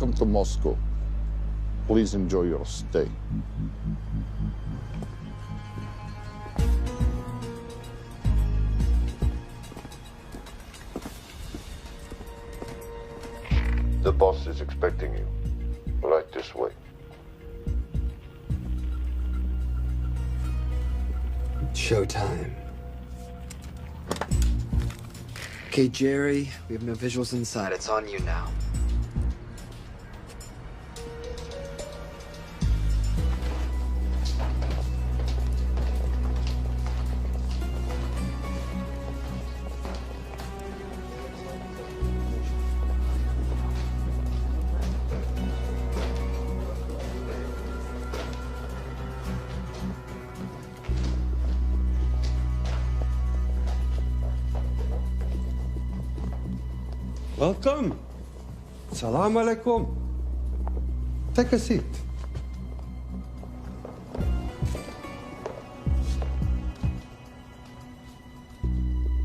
Welcome to Moscow. Please enjoy your stay. The boss is expecting you. Right this way. Showtime. Okay, Jerry, we have no visuals inside. It's on you now. Welcome. Salam alaikum. Take a seat.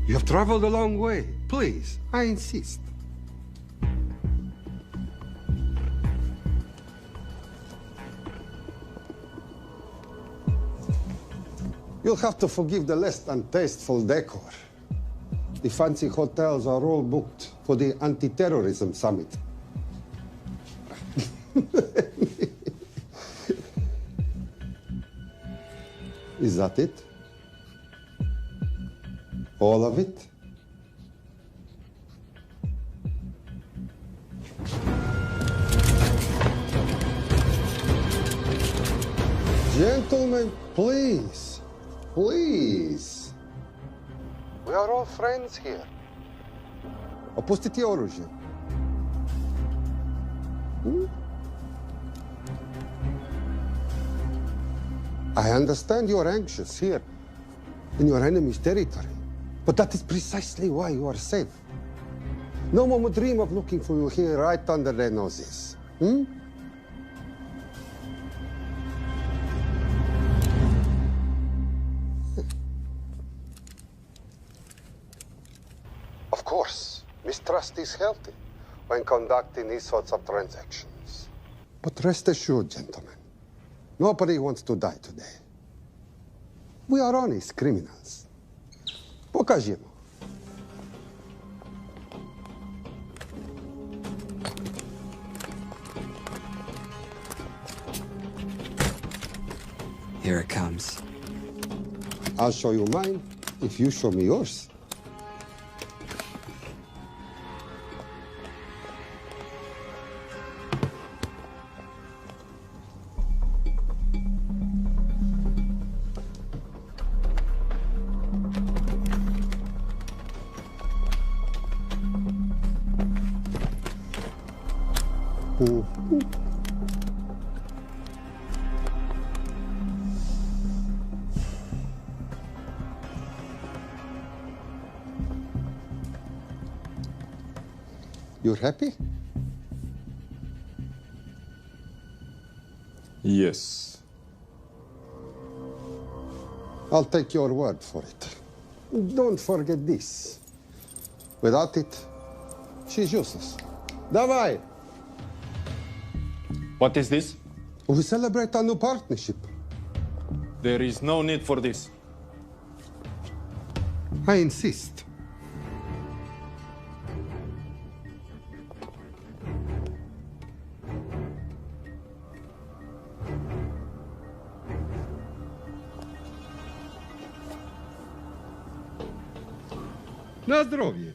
You have traveled a long way. Please, I insist. You'll have to forgive the less than tasteful decor. The fancy hotels are all booked for the anti-terrorism summit. Is that it? All of it? Gentlemen, please, please. We are all friends here. Opustite oružje. I understand you are anxious here in your enemy's territory, but that is precisely why you are safe. No one would dream of looking for you here right under their noses. Of course, mistrust is healthy when conducting these sorts of transactions. But rest assured, gentlemen, nobody wants to die today. We are honest criminals. Pokażemy. Here it comes. I'll show you mine if you show me yours. You're happy? Yes. I'll take your word for it. Don't forget this. Without it, she's useless. Давай! What is this? We celebrate our new partnership. There is no need for this. I insist. Na zdrowie.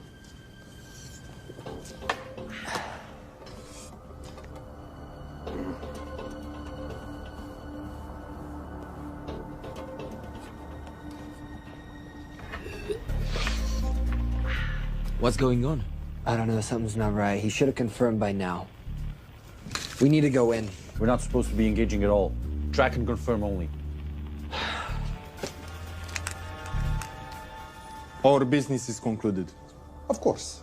What's going on? I don't know. Something's not right. He should have confirmed by now. We need to go in. We're not supposed to be engaging at all. Track and confirm only. Our business is concluded. Of course.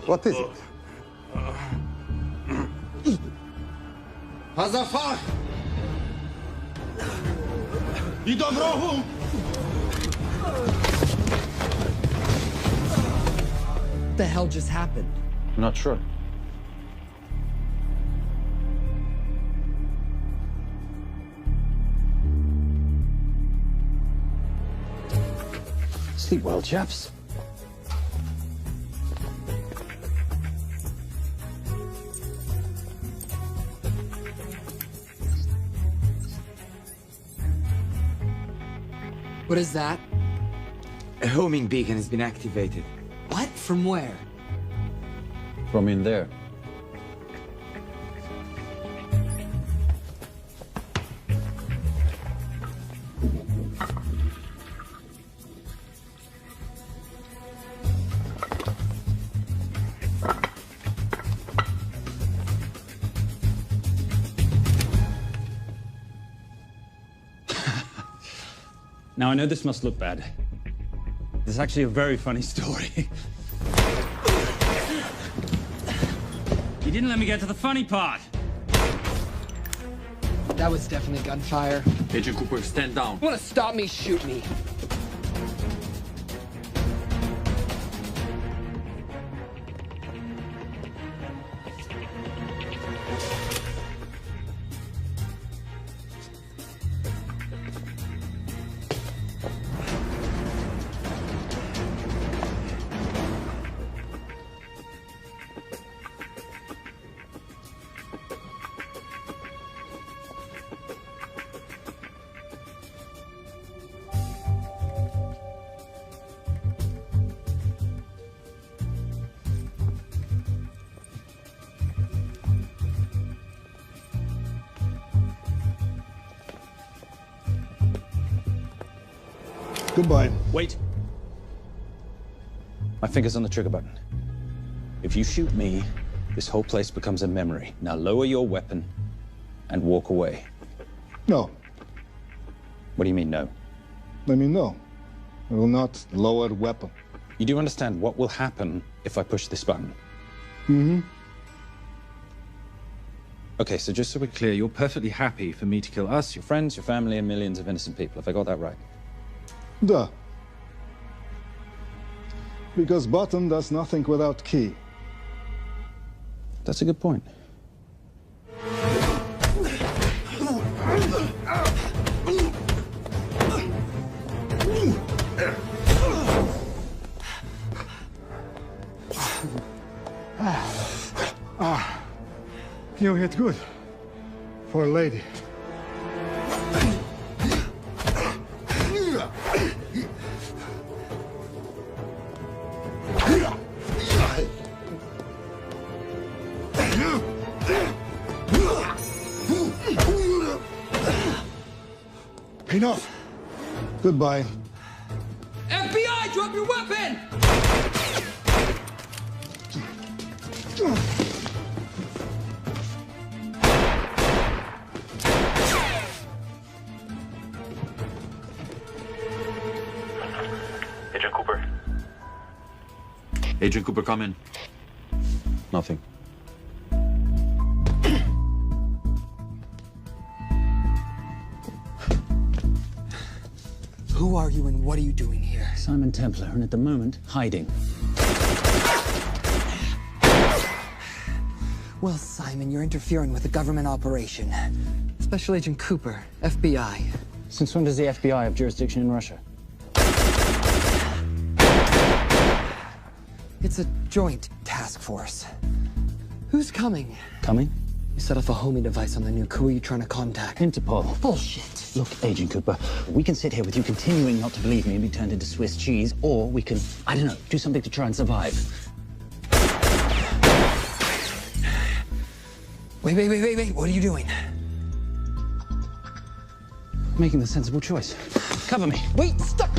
What is it? Hazafar! I dorogu! What the hell just happened? I'm not sure. Sleep well, chaps. What is that? A homing beacon has been activated. What? From where? From in there. Now, I know this must look bad. This is actually a very funny story. You didn't let me get to the funny part. That was definitely gunfire. Agent Cooper, stand down. Want to stop me, shoot me. Goodbye. Wait. My finger's on the trigger button. If you shoot me, this whole place becomes a memory. Now lower your weapon and walk away. No. What do you mean, no? Let me know. I will not lower weapon. You do understand what will happen if I push this button? Mm-hmm. Okay, so just so we're clear, you're perfectly happy for me to kill us, your friends, your family, and millions of innocent people. Have I got that right? Duh. Because button does nothing without key. That's a good point. You hit good. For a lady. Enough. Goodbye. FBI, drop your weapon! Agent Cooper. Agent Cooper, come in. Nothing. Who are you and what are you doing here? Simon Templar, and at the moment, hiding. Well, Simon, you're interfering with a government operation. Special Agent Cooper, FBI. Since when does the FBI have jurisdiction in Russia? It's a joint task force. Who's coming? Coming? You set off a homing device on the nuke. Who are you trying to contact? Interpol. Bullshit. Look, Agent Cooper, we can sit here with you continuing not to believe me and be turned into Swiss cheese, or we can, I don't know, do something to try and survive. Wait. What are you doing? Making the sensible choice. Cover me. Wait, stop!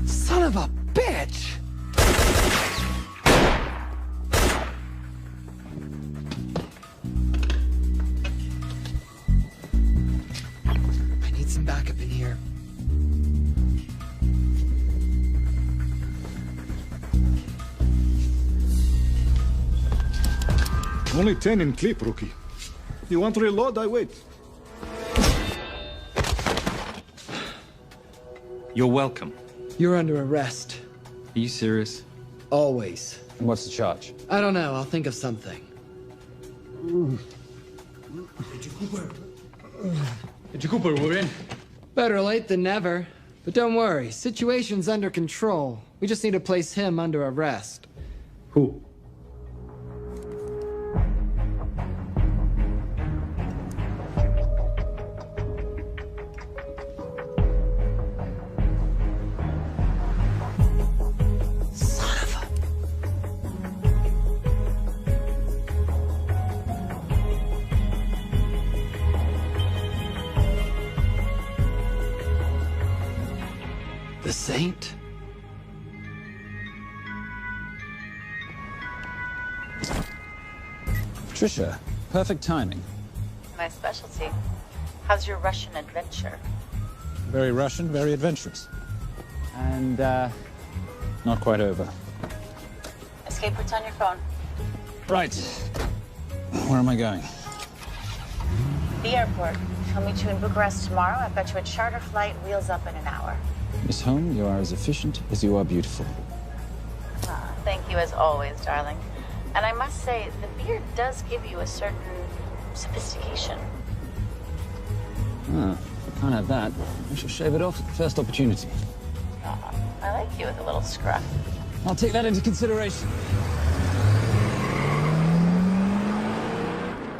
Son of a bitch! I need some backup in here. Only 10 in clip, rookie. You want to reload? I wait. You're welcome. You're under arrest. Are you serious? Always. And what's the charge? I don't know. I'll think of something. Agent Cooper, we're in. Better late than never. But don't worry. Situation's under control. We just need to place him under arrest. Who? The Saint? Trisha, perfect timing. My specialty. How's your Russian adventure? Very Russian, very adventurous. And, not quite over. Escape routes on your phone. Right. Where am I going? The airport. I'll meet you in Bucharest tomorrow. I've got you a charter flight, wheels up in an hour. Miss Holm, you are as efficient as you are beautiful. Thank you as always, darling. And I must say, the beard does give you a certain sophistication. Ah, I can't have that. I shall shave it off at the first opportunity. I like you with a little scruff. I'll take that into consideration.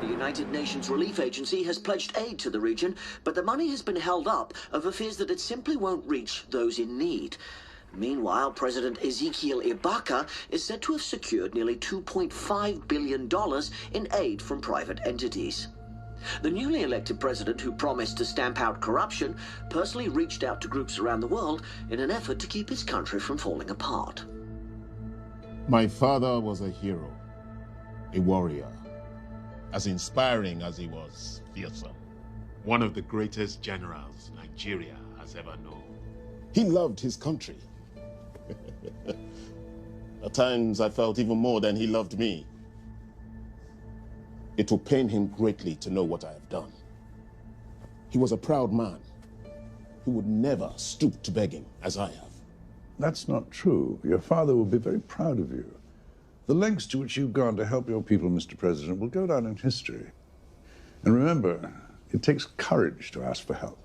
The United Nations Relief Agency has pledged aid to the region, but the money has been held up over fears that it simply won't reach those in need. Meanwhile, President Ezekiel Ibaka is said to have secured nearly $2.5 billion in aid from private entities. The newly elected president, who promised to stamp out corruption, personally reached out to groups around the world in an effort to keep his country from falling apart. My father was a hero, a warrior, as inspiring as he was fearsome. One of the greatest generals Nigeria has ever known. He loved his country. At times I felt even more than he loved me. It will pain him greatly to know what I have done. He was a proud man who would never stoop to begging as I have. That's not true. Your father will be very proud of you. The lengths to which you've gone to help your people, Mr. President, will go down in history. And remember, it takes courage to ask for help.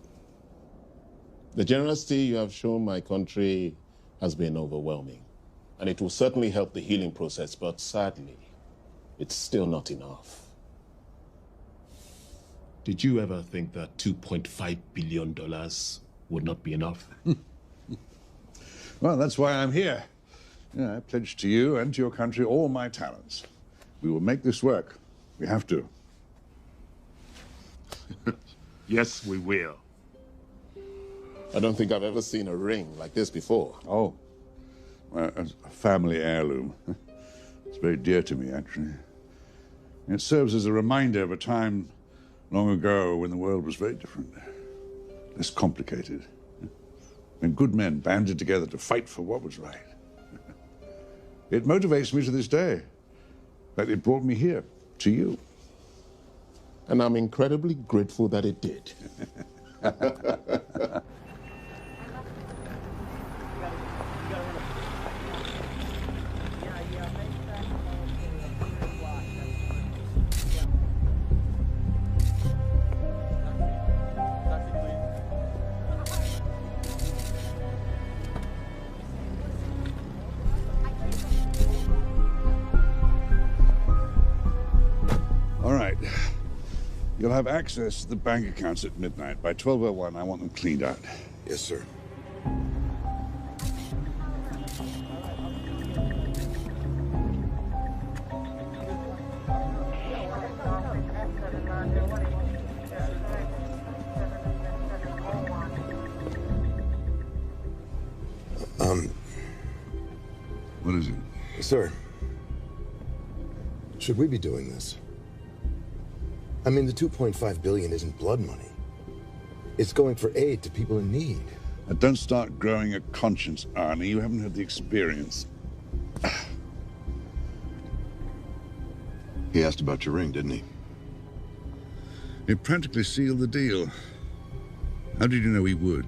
The generosity you have shown my country has been overwhelming, and it will certainly help the healing process, but sadly, it's still not enough. Did you ever think that $2.5 billion would not be enough? Well, that's why I'm here. Yeah, I pledge to you and to your country all my talents. We will make this work. We have to. Yes, we will. I don't think I've ever seen a ring like this before. Oh, well, a family heirloom. It's very dear to me, actually. It serves as a reminder of a time long ago when the world was very different, less complicated, when good men banded together to fight for what was right. It motivates me to this day. That it brought me here, to you. And I'm incredibly grateful that it did. All right. You'll have access to the bank accounts at midnight. By 12:01, I want them cleaned out. Yes, sir. What is it? Sir, should we be doing this? I mean, the $2.5 billion isn't blood money. It's going for aid to people in need. Don't start growing a conscience, Arnie. You haven't had the experience. He asked about your ring, didn't he? It practically sealed the deal. How did you know he would?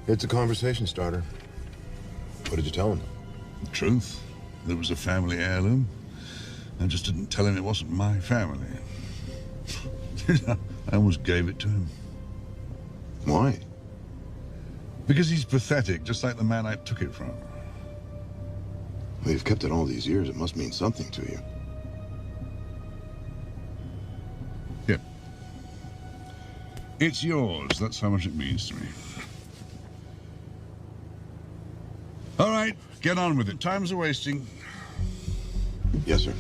It's a conversation starter. What did you tell him? The truth. There was a family heirloom. I just didn't tell him it wasn't my family. I almost gave it to him. Why? Because he's pathetic, just like the man I took it from. Well, you've kept it all these years. It must mean something to you. Yeah. It's yours. That's how much it means to me. All right, get on with it. Time's a-wasting. Yes, sir.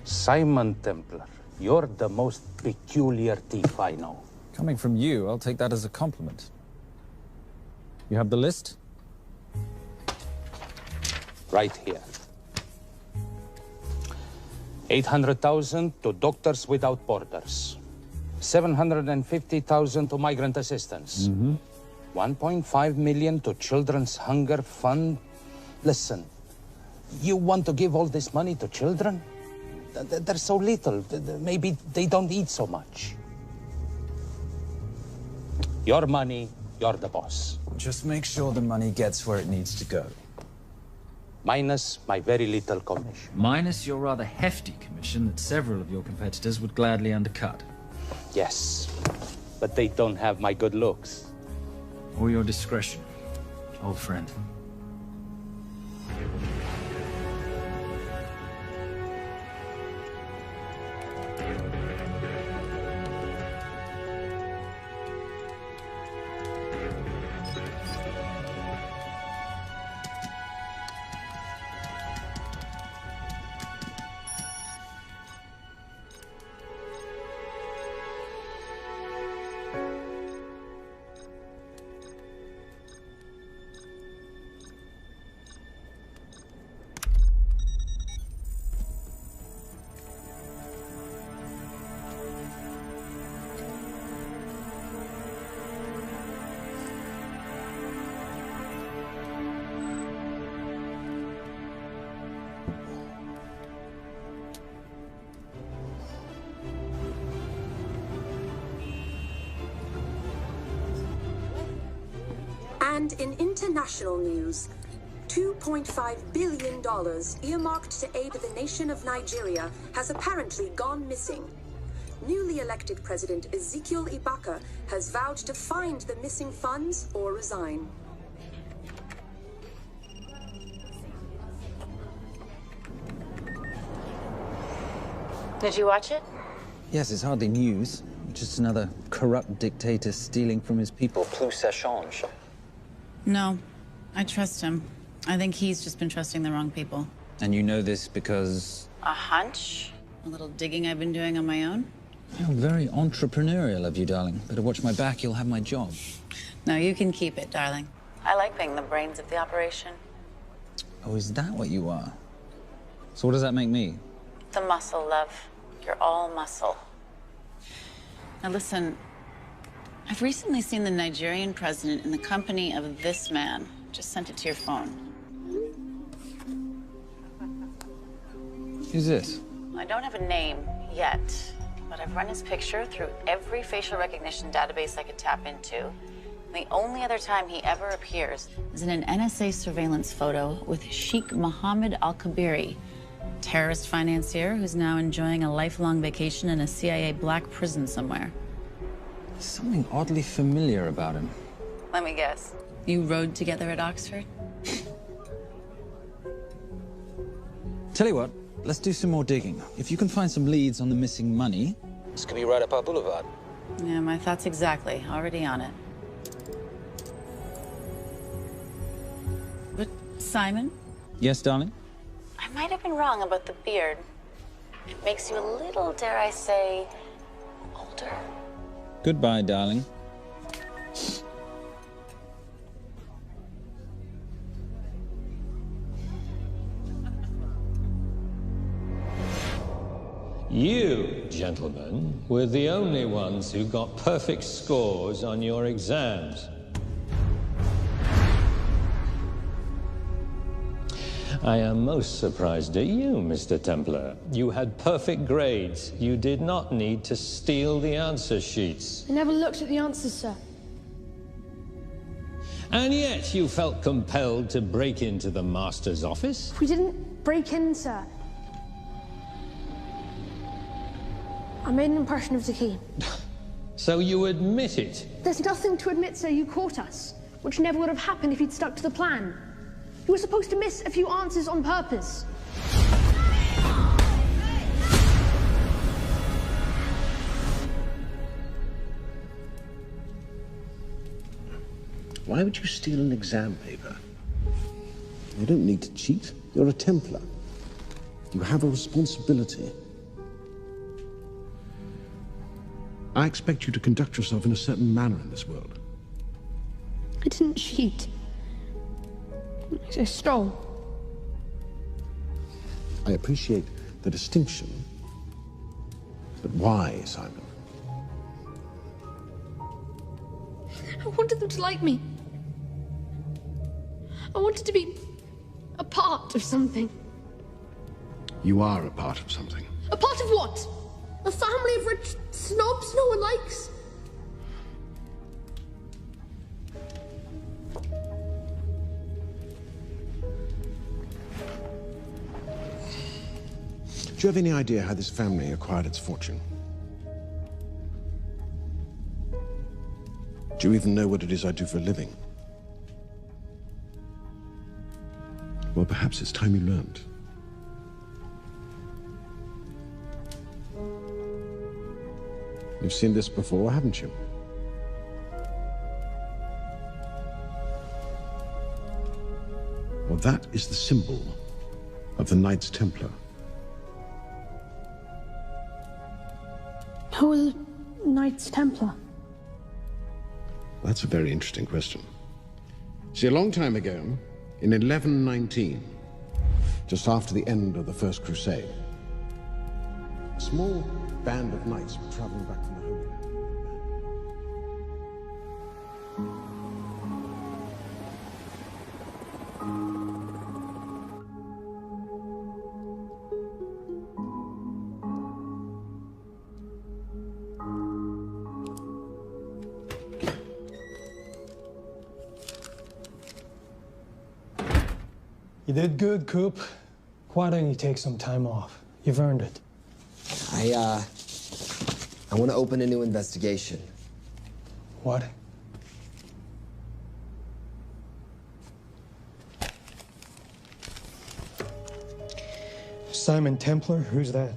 Simon Templar, you're the most peculiar thief I know. Coming from you, I'll take that as a compliment. You have the list? Right here. 800,000 to Doctors Without Borders. 750,000 to migrant assistance. 1.5 million to Children's Hunger Fund. Listen, you want to give all this money to children? They're so little. Maybe they don't eat so much. Your money, you're the boss. Just make sure the money gets where it needs to go. Minus my very little commission. Minus your rather hefty commission that several of your competitors would gladly undercut. Yes, but they don't have my good looks. Or your discretion, old friend. And in international news, $2.5 billion earmarked to aid the nation of Nigeria has apparently gone missing. Newly elected President Ezekiel Ibaka has vowed to find the missing funds or resign. Did you watch it? Yes, it's hardly news. Just another corrupt dictator stealing from his people. Plus ça change. No, I trust him. I think he's just been trusting the wrong people. And you know this because... A hunch? A little digging I've been doing on my own? You're very entrepreneurial of you, darling. Better watch my back, you'll have my job. No, you can keep it, darling. I like being the brains of the operation. Oh, is that what you are? So what does that make me? The muscle, love. You're all muscle. Now listen, I've recently seen the Nigerian president in the company of this man. Just sent it to your phone. Who's this? I don't have a name yet, but I've run his picture through every facial recognition database I could tap into. The only other time he ever appears is in an NSA surveillance photo with Sheikh Mohammed Al-Kabiri, terrorist financier who's now enjoying a lifelong vacation in a CIA black prison somewhere. There's something oddly familiar about him. Let me guess. You rode together at Oxford? Tell you what, let's do some more digging. If you can find some leads on the missing money, this could be right up our boulevard. Yeah, my thoughts exactly. Already on it. Simon? Yes, darling? I might have been wrong about the beard. It makes you a little, dare I say, older. Goodbye, darling. You, gentlemen, were the only ones who got perfect scores on your exams. I am most surprised at you, Mr. Templar. You had perfect grades. You did not need to steal the answer sheets. I never looked at the answers, sir. And yet you felt compelled to break into the master's office? We didn't break in, sir. I made an impression of the key. So you admit it? There's nothing to admit, sir. You caught us, which never would have happened if you'd stuck to the plan. You were supposed to miss a few answers on purpose. Why would you steal an exam paper? You don't need to cheat. You're a Templar. You have a responsibility. I expect you to conduct yourself in a certain manner in this world. I didn't cheat. I stole. I appreciate the distinction, but why, Simon? I wanted them to like me. I wanted to be a part of something. You are a part of something. A part of what? A family of rich snobs no one likes? Do you have any idea how this family acquired its fortune? Do you even know what it is I do for a living? Well, perhaps it's time you learned. You've seen this before, haven't you? Well, that is the symbol of the Knights Templar. Who are the Knights Templar? That's a very interesting question. See, a long time ago, in 1119, just after the end of the First Crusade, a small band of knights were traveling back from the Holy Land. You did good, Coop. Why don't you take some time off? You've earned it. I want to open a new investigation. What? Simon Templar? Who's that?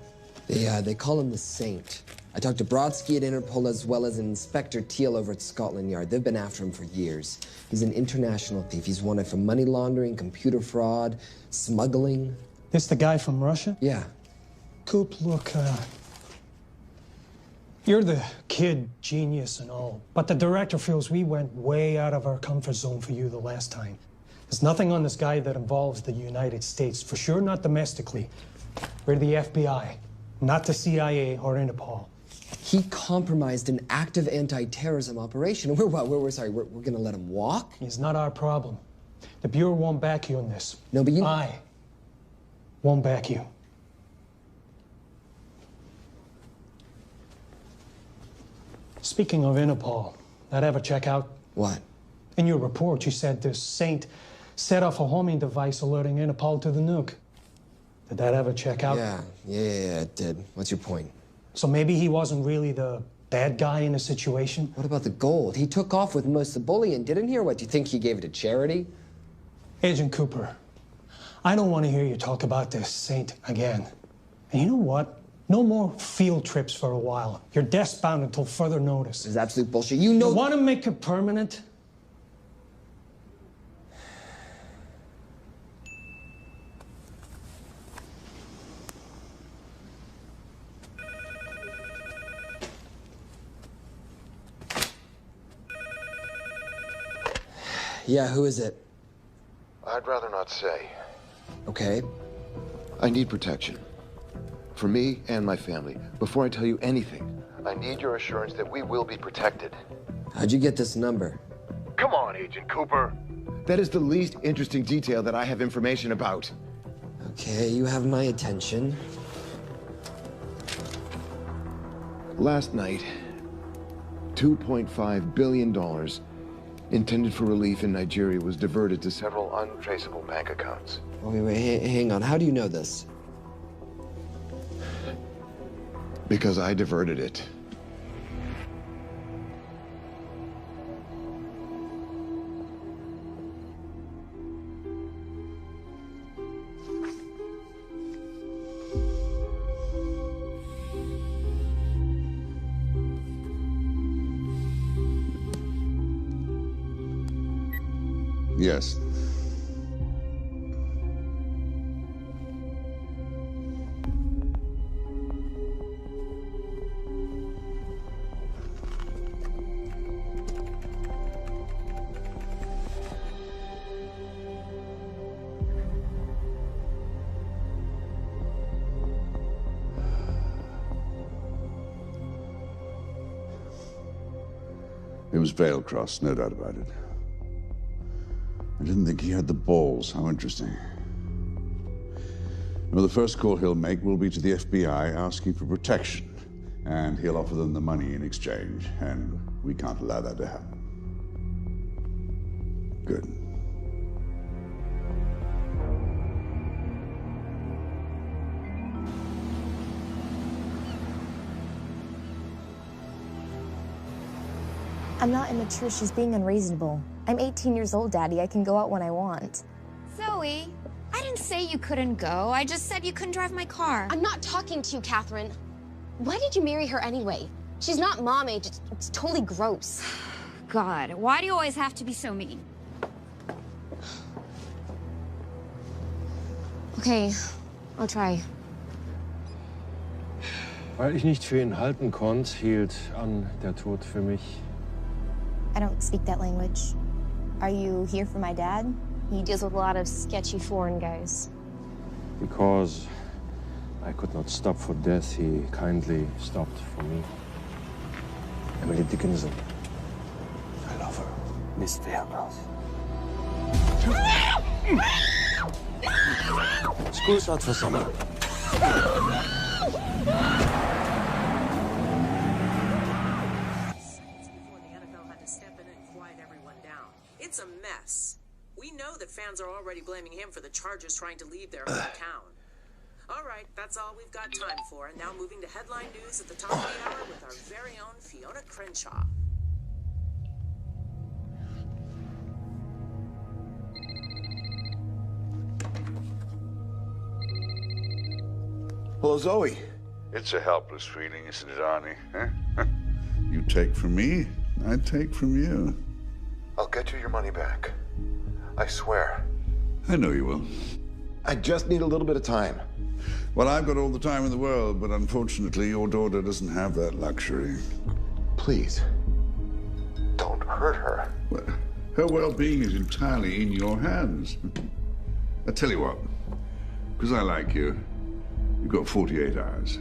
They call him the Saint. I talked to Brodsky at Interpol as well as Inspector Teal over at Scotland Yard. They've been after him for years. He's an international thief. He's wanted for money laundering, computer fraud, smuggling. This the guy from Russia? Yeah. Coop, look, you're the kid genius and all, but the director feels we went way out of our comfort zone for you the last time. There's nothing on this guy that involves the United States, for sure not domestically. We're the FBI, not the CIA or Interpol. He compromised an active anti-terrorism operation. We're gonna let him walk? It's not our problem. The Bureau won't back you on this. No, but you... I won't back you. Speaking of Interpol, that ever check out? What? In your report, you said this Saint set off a homing device alerting Interpol to the nuke. Did that ever check out? Yeah, it did. What's your point? So maybe he wasn't really the bad guy in the situation? What about the gold? He took off with most of the bullion, didn't he? Or what, do you think he gave it to charity? Agent Cooper, I don't want to hear you talk about this Saint again. And you know what? No more field trips for a while. You're desk-bound until further notice. This is absolute bullshit. You know... You want to make it permanent? Yeah, who is it? I'd rather not say. Okay. I need protection. For me and my family. Before I tell you anything, I need your assurance that we will be protected. How'd you get this number? Come on, Agent Cooper. That is the least interesting detail that I have information about. Okay, you have my attention. Last night, $2.5 billion intended for relief in Nigeria was diverted to several untraceable bank accounts. Wait, hang on. How do you know this? Because I diverted it. Yes. It was Veilcross, no doubt about it. I didn't think he had the balls. How interesting. Well, the first call he'll make will be to the FBI asking for protection. And he'll offer them the money in exchange. And we can't allow that to happen. Good. I'm not immature. She's being unreasonable. I'm 18 years old, Daddy. I can go out when I want. Zoe, I didn't say you couldn't go. I just said you couldn't drive my car. I'm not talking to you, Catherine. Why did you marry her anyway? She's not mom age. It's totally gross. God, why do you always have to be so mean? Okay, I'll try. Weil ich nicht für ihn halten konnte, hielt an der Tod für mich. I don't speak that language. Are you here for my dad? He deals with a lot of sketchy foreign guys. Because I could not stop for death, he kindly stopped for me. Emily Dickinson. I love her. Miss Veilcross. School's out for summer. It's a mess. We know that fans are already blaming him for the Chargers trying to leave their hometown. All right, that's all we've got time for. And now moving to headline news at the top of the hour with our very own Fiona Crenshaw. Hello, Zoe. It's a helpless feeling, isn't it, Arnie? Huh? You take from me, I take from you. I'll get you your money back. I swear. I know you will. I just need a little bit of time. Well, I've got all the time in the world, but unfortunately, your daughter doesn't have that luxury. Please, don't hurt her. Well, her well-being is entirely in your hands. I tell you what, because I like you, you've got 48 hours.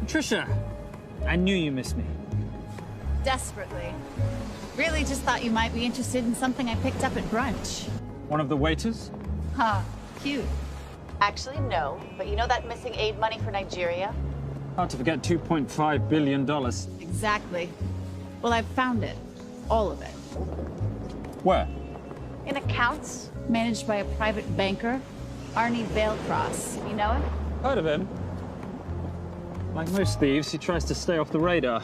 Trisha, I knew you missed me. Desperately. Really just thought you might be interested in something I picked up at brunch. One of the waiters? Huh, cute. Actually, no. But you know that missing aid money for Nigeria? Hard to forget $2.5 billion. Exactly. Well, I've found it. All of it. Where? In accounts managed by a private banker, Arnie Vailcross. You know him? Heard of him. Like most thieves, he tries to stay off the radar.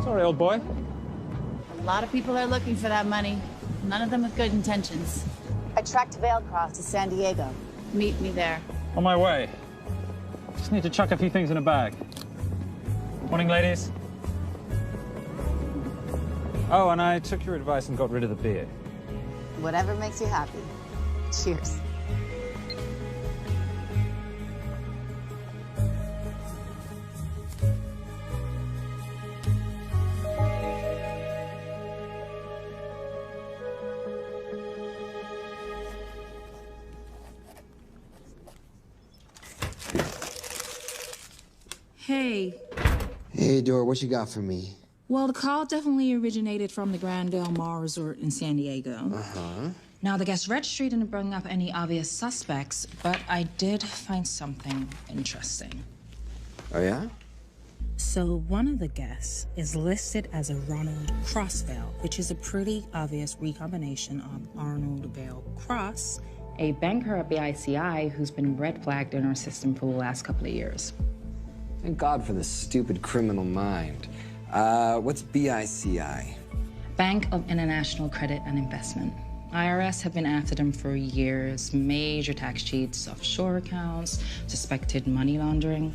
Sorry, old boy. A lot of people are looking for that money. None of them with good intentions. I tracked Vailcross to San Diego. Meet me there. On my way. Just need to chuck a few things in a bag. Morning, ladies. Oh, and I took your advice and got rid of the beer. Whatever makes you happy. Cheers. Hey. Hey, Dora, what you got for me? Well, the call definitely originated from the Grand Del Mar Resort in San Diego. Uh-huh. Now, the guest registry didn't bring up any obvious suspects, but I did find something interesting. Oh, yeah? So one of the guests is listed as a Ronald Crossvale, which is a pretty obvious recombination of Arnold Vale Cross, a banker at BICI who's been red flagged in our system for the last couple of years. Thank God for this stupid criminal mind. What's BICI? Bank of International Credit and Investment. IRS have been after them for years. Major tax cheats, offshore accounts, suspected money laundering.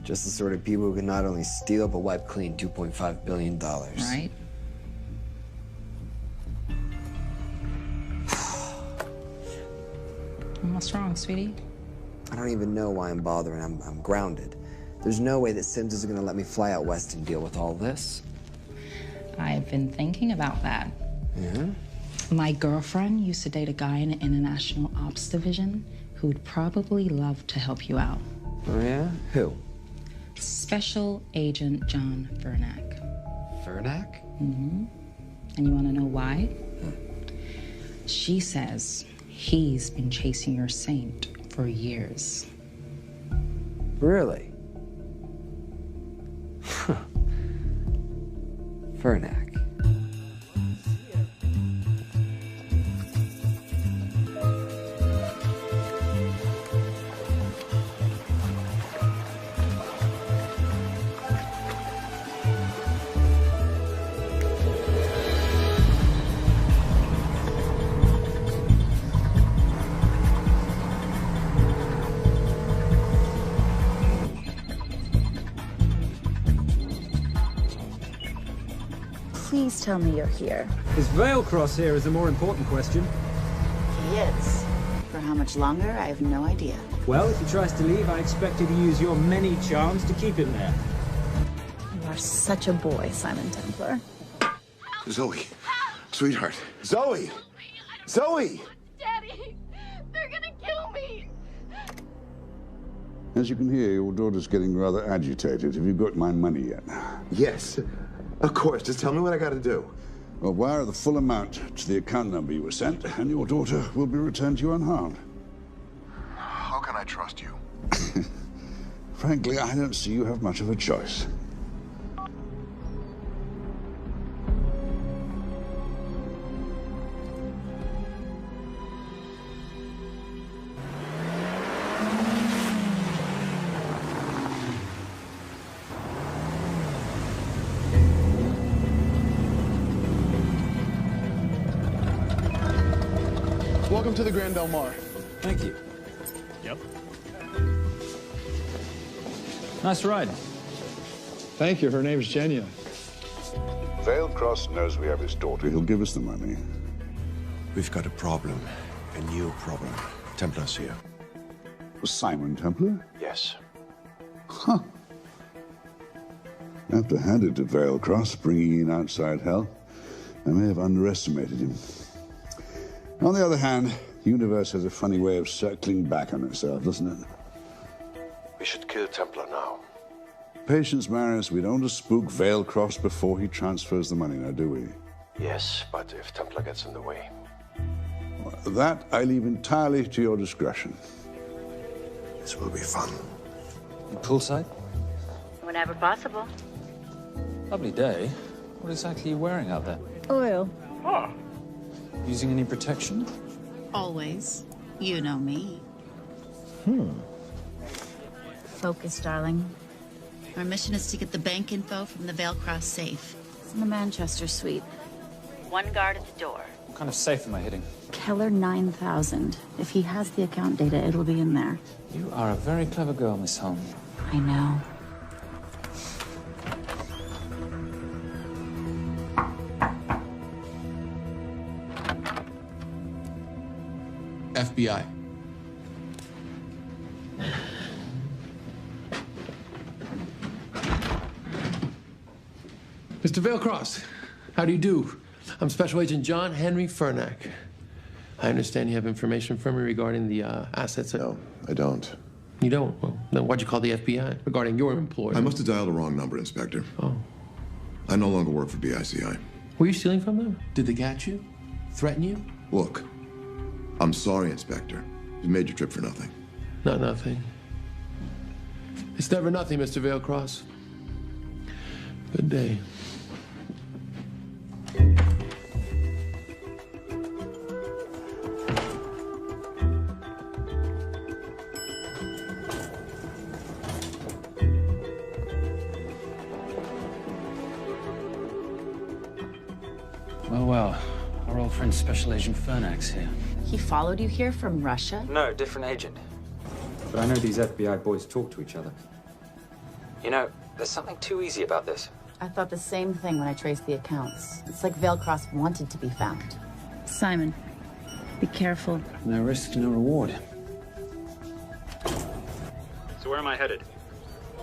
Just the sort of people who can not only steal but wipe clean $2.5 billion. Right? What's wrong, sweetie? I don't even know why I'm bothering. I'm grounded. There's no way that Sims is gonna let me fly out west and deal with all this. I've been thinking about that. Yeah? My girlfriend used to date a guy in the International Ops Division who'd probably love to help you out. Oh, yeah? Who? Special Agent John Vernack. Vernack? Mm-hmm. And you want to know why? She says he's been chasing your saint for years. Really? Vernack. Please tell me you're here. Is Vailcross here is a more important question. He is. For how much longer, I have no idea. Well, if he tries to leave, I expect you to use your many charms to keep him there. You are such a boy, Simon Templar. Zoe. Sweetheart. Zoe! Zoe! Daddy, they're gonna kill me. As you can hear, your daughter's getting rather agitated. Have you got my money yet? Yes. Of course. Just tell me what I gotta do. Well, wire the full amount to the account number you were sent, and your daughter will be returned to you unharmed. How can I trust you? Frankly, I don't see you have much of a choice. Welcome to the Grand Del Mar. Thank you. Yep. Nice ride. Thank you. Her name's Genya. Vailcross knows we have his daughter. He'll give us the money. We've got a problem. A new problem. Templar's here. Was Simon Templar? Yes. Huh. I have to hand it to Vailcross, bringing in outside help. I may have underestimated him. On the other hand, the universe has a funny way of circling back on itself, doesn't it? We should kill Templar now. Patience, Maris. We don't want to spook Vailcross before he transfers the money, now, do we? Yes, but if Templar gets in the way... That I leave entirely to your discretion. This will be fun. Poolside? Whenever possible. Lovely day. What exactly are you wearing out there? Oil. Using any protection? Always. You know me. Hmm. Focus, darling. Our mission is to get the bank info from the Vale Cross safe. It's in the Manchester suite. One guard at the door. What kind of safe am I hitting? Keller 9000. If he has the account data, it'll be in there. You are a very clever girl, Miss Holm. I know. FBI. Mr. Vailcross, how do you do? I'm Special Agent John Henry Fernack. I understand you have information from me regarding the assets. No, I don't. You don't? Well, then why'd you call the FBI regarding your employer? I must have dialed the wrong number, Inspector. Oh. I no longer work for BICI. Were you stealing from them? Did they catch you? Threaten you? Look, I'm sorry, Inspector. You made your trip for nothing. Not nothing. It's never nothing, Mr. Vailcross. Good day. Well, our old friend Special Agent Fernack's here. He followed you here from Russia? No, different agent. But I know these FBI boys talk to each other. You know, there's something too easy about this. I thought the same thing when I traced the accounts. It's like Vailcross wanted to be found. Simon, be careful. No risk, no reward. So where am I headed?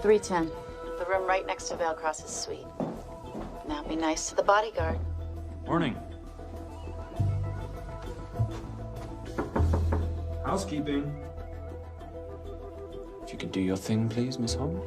310. The room right next to Vailcross's suite. Now be nice to the bodyguard. Morning. Housekeeping. If you could do your thing, please, Miss Holm.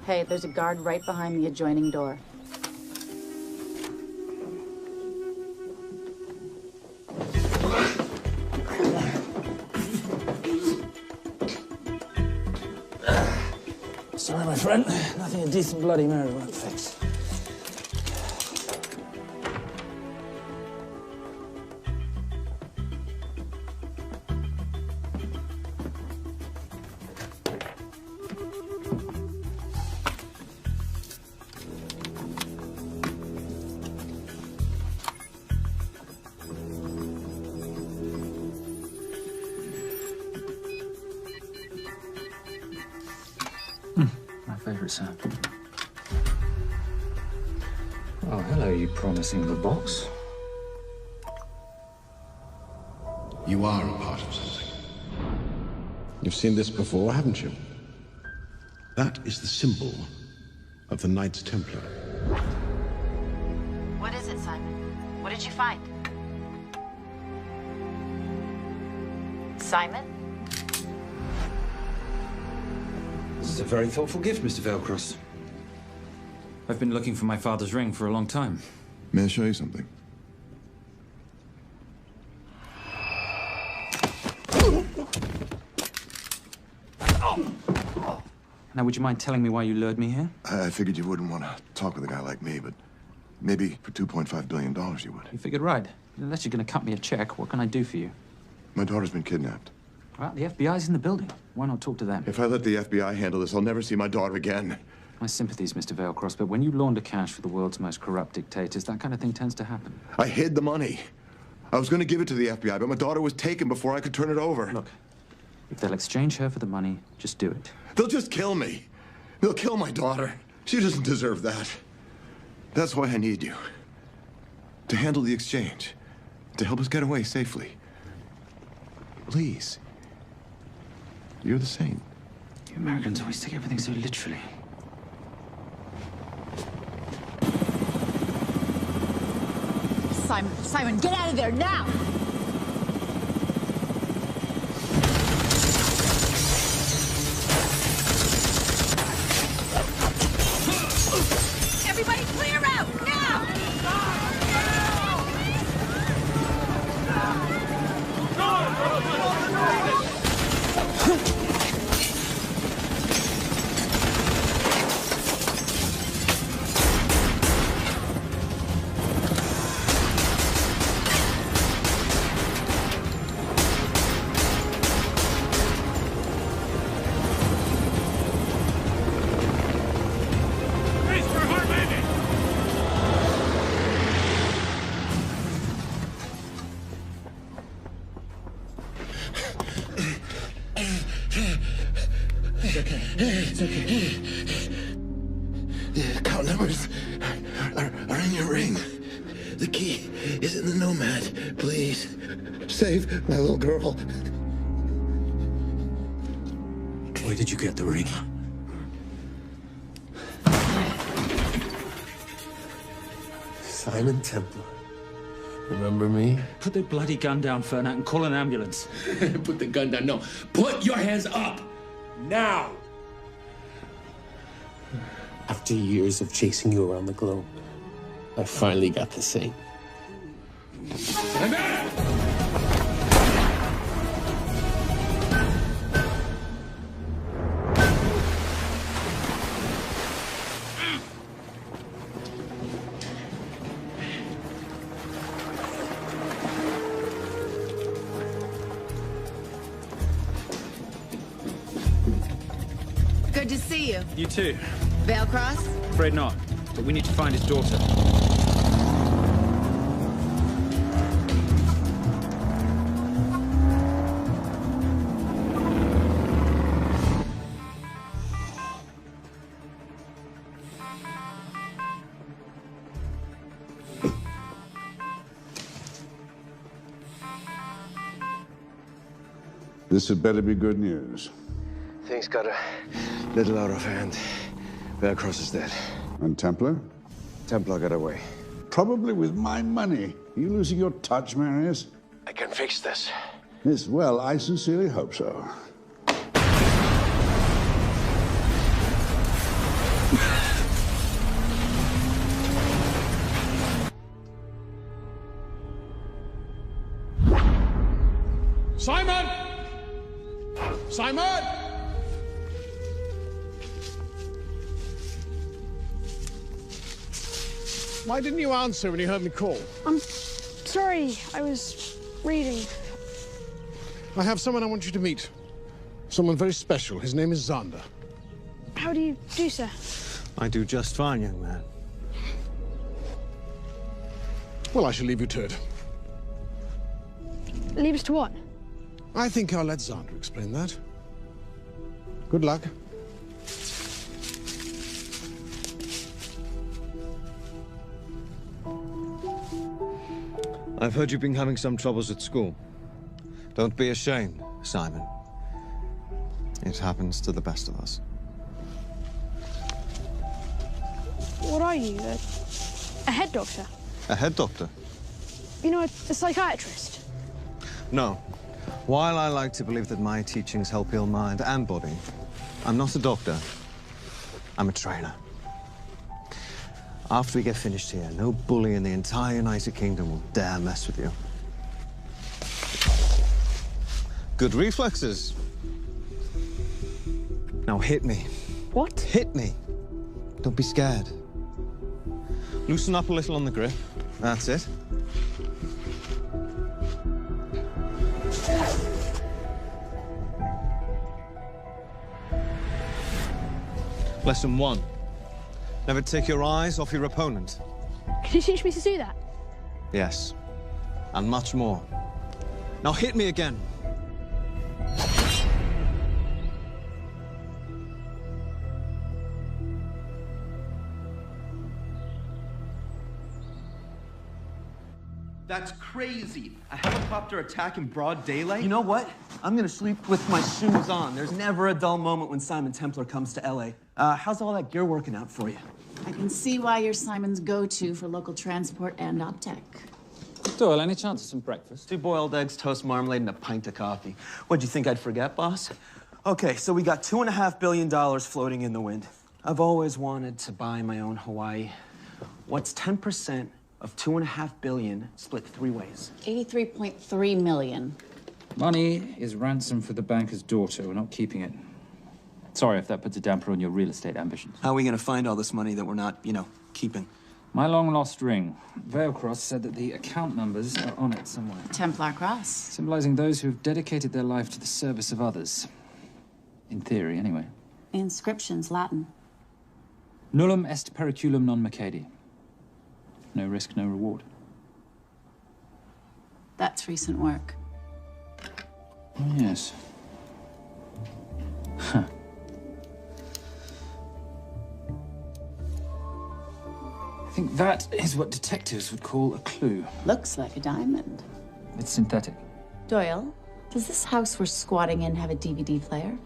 Hey, there's a guard right behind the adjoining door. Sorry, my friend. Nothing a decent Bloody Mary won't fix. Favorite sound. Oh, hello, you promising the box. You are a part of something. You've seen this before, haven't you? That is the symbol of the Knights Templar. What is it, Simon? What did you find? Simon? This is a very thoughtful gift, Mr. Vailcross. I've been looking for my father's ring for a long time. May I show you something? Now, would you mind telling me why you lured me here? I figured you wouldn't want to talk with a guy like me, but maybe for $2.5 billion you would. You figured right. Unless you're going to cut me a check, what can I do for you? My daughter's been kidnapped. Well, the FBI's in the building. Why not talk to them? If I let the FBI handle this, I'll never see my daughter again. My sympathies, Mr. Vailcross, but when you launder cash for the world's most corrupt dictators, that kind of thing tends to happen. I hid the money. I was going to give it to the FBI, but my daughter was taken before I could turn it over. Look, if they'll exchange her for the money, just do it. They'll just kill me. They'll kill my daughter. She doesn't deserve that. That's why I need you. To handle the exchange. To help us get away safely. Please. You're the saint. You Americans always take everything so literally. Simon, get out of there now! Everybody clear out, now! It's okay. The account numbers are in your ring. The key is in the Nomad. Please, save my little girl. Where did you get the ring? Simon Templar. Remember me? Put the bloody gun down, Fernak, and call an ambulance. Put the gun down. No. Put your hands up. Now. After years of chasing you around the globe, I finally got the saint. Good to see you. You too. Vale Cross? Afraid not, but we need to find his daughter. This had better be good news. Things got a little out of hand. Vale Cross is dead. And Templar? Templar got away. Probably with my money. Are you losing your touch, Marius? I can fix this. Yes, well, I sincerely hope so. Simon! Simon! Why didn't you answer when you heard me call? I'm sorry, I was reading. I have someone I want you to meet. Someone very special. His name is Xander. How do you do, sir? I do just fine, young man. Well, I shall leave you to it. Leave us to what? I think I'll let Xander explain that. Good luck. I've heard you've been having some troubles at school. Don't be ashamed, Simon. It happens to the best of us. What are you, a head doctor? A head doctor? You know, a psychiatrist? No. While I like to believe that my teachings help heal mind and body, I'm not a doctor. I'm a trainer. After we get finished here, no bully in the entire United Kingdom will dare mess with you. Good reflexes. Now hit me. What? Hit me. Don't be scared. Loosen up a little on the grip. That's it. Lesson 1. Never take your eyes off your opponent. Can you teach me to do that? Yes. And much more. Now hit me again. That's crazy. A helicopter attack in broad daylight? You know what? I'm gonna sleep with my shoes on. There's never a dull moment when Simon Templar comes to LA. How's all that gear working out for you? I can see why you're Simon's go-to for local transport and optech. Doyle, any chance of some breakfast? 2 boiled eggs, toast, marmalade, and a pint of coffee. What'd you think I'd forget, boss? Okay, so we got $2.5 billion floating in the wind. I've always wanted to buy my own Hawaii. What's 10% of $2.5 billion split 3 ways? 83.3 million. Money is ransom for the banker's daughter. We're not keeping it. Sorry if that puts a damper on your real estate ambitions. How are we gonna find all this money that we're not, keeping? My long-lost ring. Veilcross said that the account numbers are on it somewhere. Templar Cross. Symbolizing those who have dedicated their life to the service of others. In theory, anyway. The inscription's Latin. Nullum est periculum non mercedi. No risk, no reward. That's recent work. Oh, yes. Huh. I think that is what detectives would call a clue. Looks like a diamond. It's synthetic. Doyle, does this house we're squatting in have a DVD player?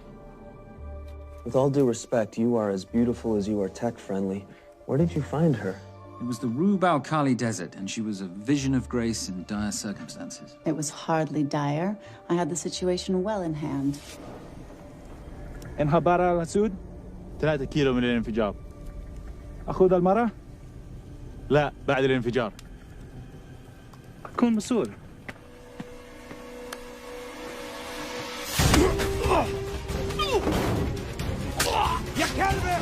With all due respect, you are as beautiful as you are tech-friendly. Where did you find her? It was the Rub al-Khali Desert, and she was a vision of grace in dire circumstances. It was hardly dire. I had the situation well in hand. انخبر على سود 3 كيلو من الانفجار. أخذ المرة؟ لا، بعد الانفجار. كن مسؤول. يا كلبة!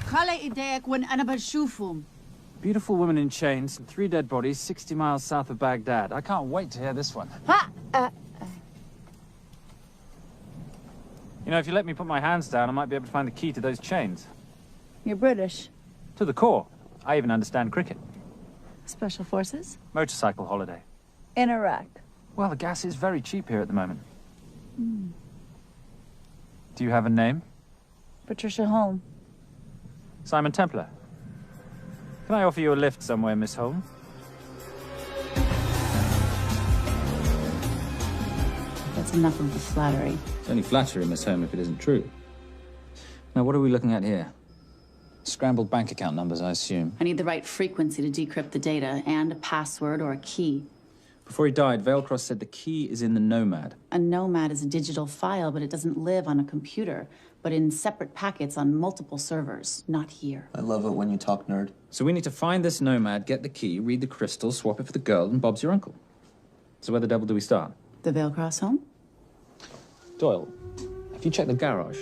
خلي ايديك وين أنا بشوفهم. Beautiful woman in chains and 3 dead bodies 60 miles south of Baghdad. I can't wait to hear this one. You know, if you let me put my hands down, I might be able to find the key to those chains. You're British. To the core. I even understand cricket. Special Forces? Motorcycle holiday. In Iraq. Well, the gas is very cheap here at the moment. Do you have a name? Patricia Holm. Simon Templar. Can I offer you a lift somewhere, Miss Holm? That's enough of the flattery. It's only flattery, Miss Holm, if it isn't true. Now, what are we looking at here? Scrambled bank account numbers, I assume. I need the right frequency to decrypt the data and a password or a key. Before he died, Veilcross said the key is in the Nomad. A Nomad is a digital file, but it doesn't live on a computer, but in separate packets on multiple servers, not here. I love it when you talk nerd. So we need to find this Nomad, get the key, read the crystal, swap it for the girl, and Bob's your uncle. So where the devil do we start? The Veilcross home? Doyle, have you checked the garage?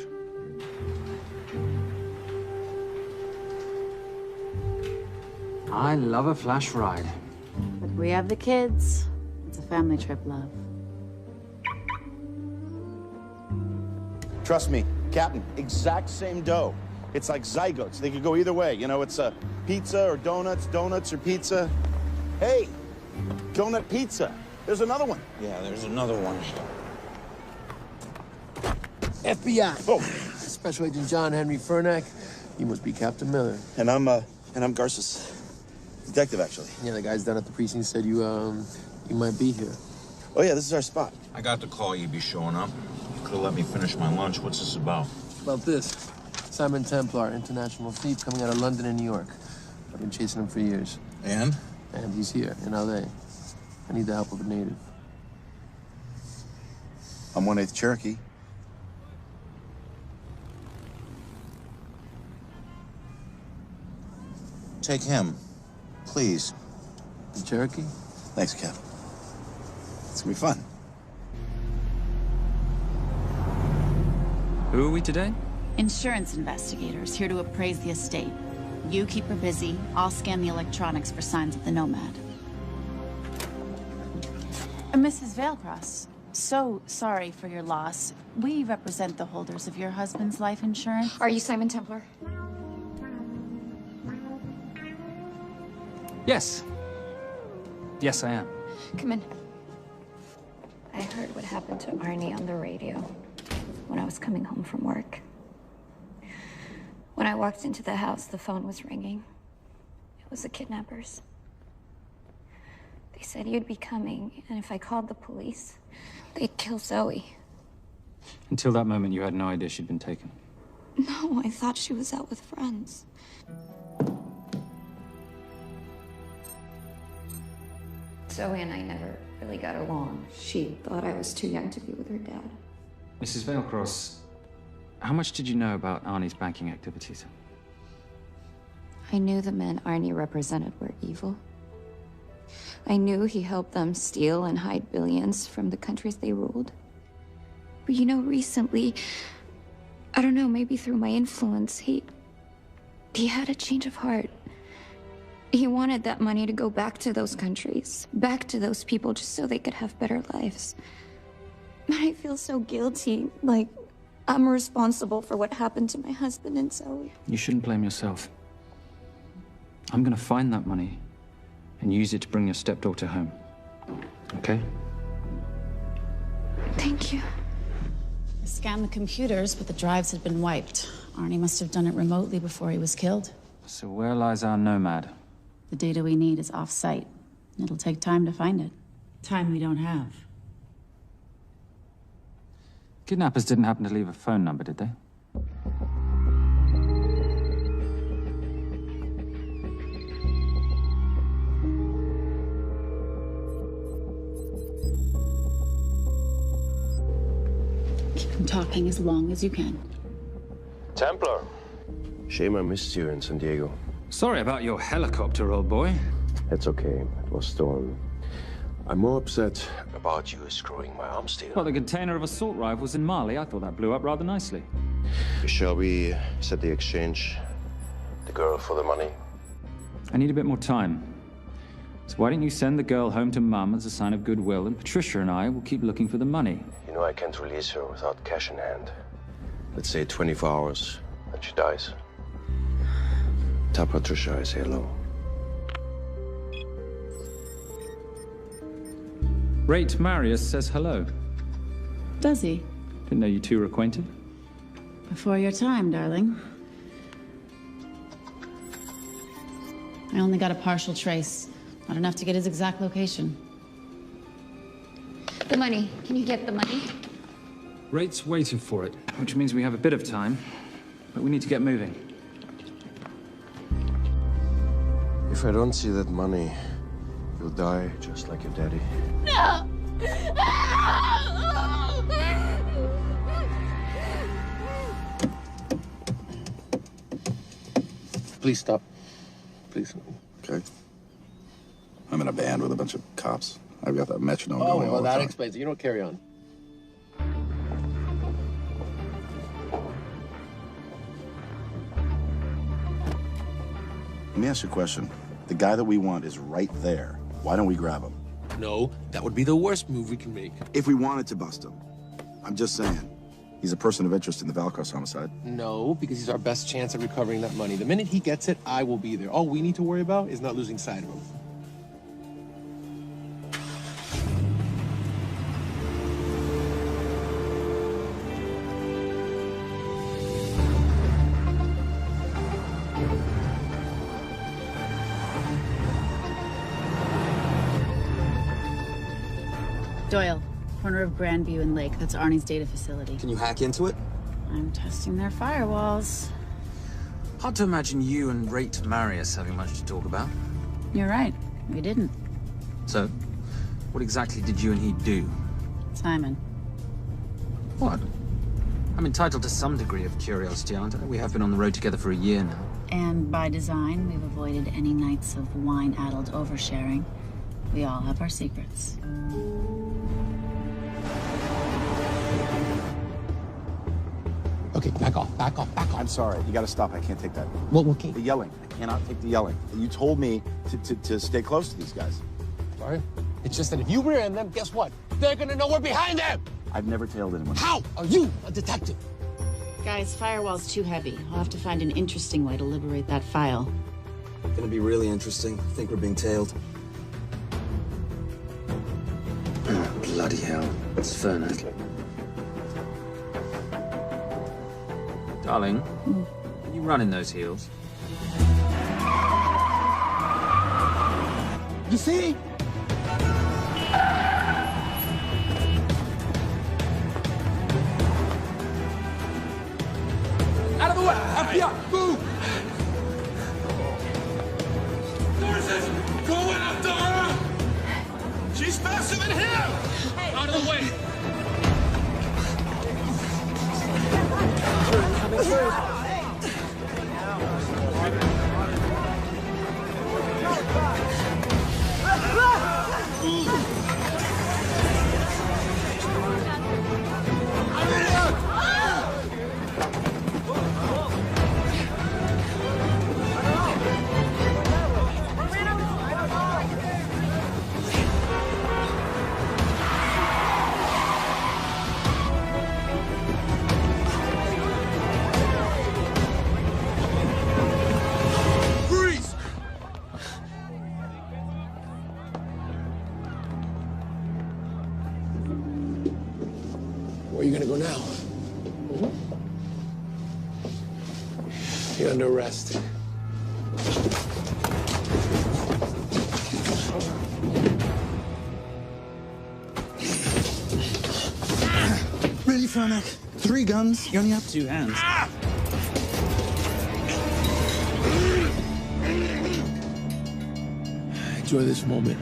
I love a flash ride. But we have the kids. It's a family trip, love. Trust me, Captain, exact same dough. It's like zygotes. They could go either way. You know, it's pizza or donuts, donuts or pizza. Hey, donut pizza. There's another one. Yeah, there's another one. FBI. Oh. Special Agent John Henry Furnack. You must be Captain Miller. And I'm Garces. Detective, actually. Yeah, the guys down at the precinct said you might be here. Oh, yeah, this is our spot. I got the call you'd be showing up. You could have let me finish my lunch. What's this about? About this. Simon Templar, international thief coming out of London and New York. I've been chasing him for years. And? And he's here, in L.A. I need the help of a native. I'm 1/8 Cherokee. Take him, please. The Cherokee? Thanks, Cap. It's gonna be fun. Who are we today? Insurance investigators here to appraise the estate. You keep her busy. I'll scan the electronics for signs of the Nomad. Mrs. Veilcross, so sorry for your loss. We represent the holders of your husband's life insurance. Are you Simon Templar? Yes. Yes, I am. Come in. I heard what happened to Arnie on the radio when I was coming home from work. When I walked into the house, the phone was ringing. It was the kidnappers. They said you'd be coming, and if I called the police, they'd kill Zoe. Until that moment, you had no idea she'd been taken. No, I thought she was out with friends. Zoe and I never really got along. She thought I was too young to be with her dad. Mrs. Veilcross, how much did you know about Arnie's banking activities? I knew the men Arnie represented were evil. I knew he helped them steal and hide billions from the countries they ruled. But you know, recently, I don't know, maybe through my influence, he had a change of heart. He wanted that money to go back to those countries, back to those people, just so they could have better lives. But I feel so guilty, like I'm responsible for what happened to my husband and Zoe. You shouldn't blame yourself. I'm gonna find that money and use it to bring your stepdaughter home. Okay? Thank you. I scanned the computers, but the drives had been wiped. Arnie must have done it remotely before he was killed. So where lies our nomad? The data we need is off-site. It'll take time to find it. Time we don't have. Kidnappers didn't happen to leave a phone number, did they? Keep them talking as long as you can. Templar. Shame I missed you in San Diego. Sorry about your helicopter, old boy. It's okay. It was stolen. I'm more upset about you screwing my arm steal. Well, the container of assault rifles in Mali, I thought that blew up rather nicely. Shall we set the exchange? The girl for the money? I need a bit more time. So why don't you send the girl home to Mum as a sign of goodwill, and Patricia and I will keep looking for the money. You know I can't release her without cash in hand. Let's say 24 hours, and she dies. Tell Patricia I say hello. Rate Marius says hello. Does he? Didn't know you two were acquainted. Before your time, darling. I only got a partial trace. Not enough to get his exact location. The money. Can you get the money? Rate's waiting for it, which means we have a bit of time, but we need to get moving. If I don't see that money, you'll die just like your daddy. No! Please stop. Please. Okay. I'm in a band with a bunch of cops. I've got that metronome going all well, the that time. explains it. You don't carry on. Let me ask you a question. The guy that we want is right there. Why don't we grab him? No, that would be the worst move we can make. If we wanted to bust him. I'm just saying. He's a person of interest in the Veilcross homicide. No, because he's our best chance at recovering that money. The minute he gets it, I will be there. All we need to worry about is not losing sight of him. Doyle, corner of Grandview and Lake. That's Arnie's data facility. Can you hack into it? I'm testing their firewalls. Hard to imagine you and Rate Marius having much to talk about. You're right. We didn't. So, what exactly did you and he do? Simon. What? I'm entitled to some degree of curiosity, aren't I? We have been on the road together for a year now. And by design, we've avoided any nights of wine-addled oversharing. We all have our secrets. Okay, back off, back off, back off. I'm sorry. You gotta stop. I can't take that. Well, okay. The yelling. I cannot take the yelling. You told me to stay close to these guys. Sorry? It's just that if you rear end them, guess what? They're gonna know we're behind them! I've never tailed anyone. How are you a detective? Guys, firewall's too heavy. I'll have to find an interesting way to liberate that file. Gonna be really interesting. Think we're being tailed. Bloody hell. It's Fernet. Darling, are you running those heels? You see? Out of the way! FBI! Move! Doris is going up to her! She's faster than him! Out of the way! Where are you gonna go now? You're under arrest. Ready, Fernac? 3 guns. You only have 2 hands. Enjoy this moment,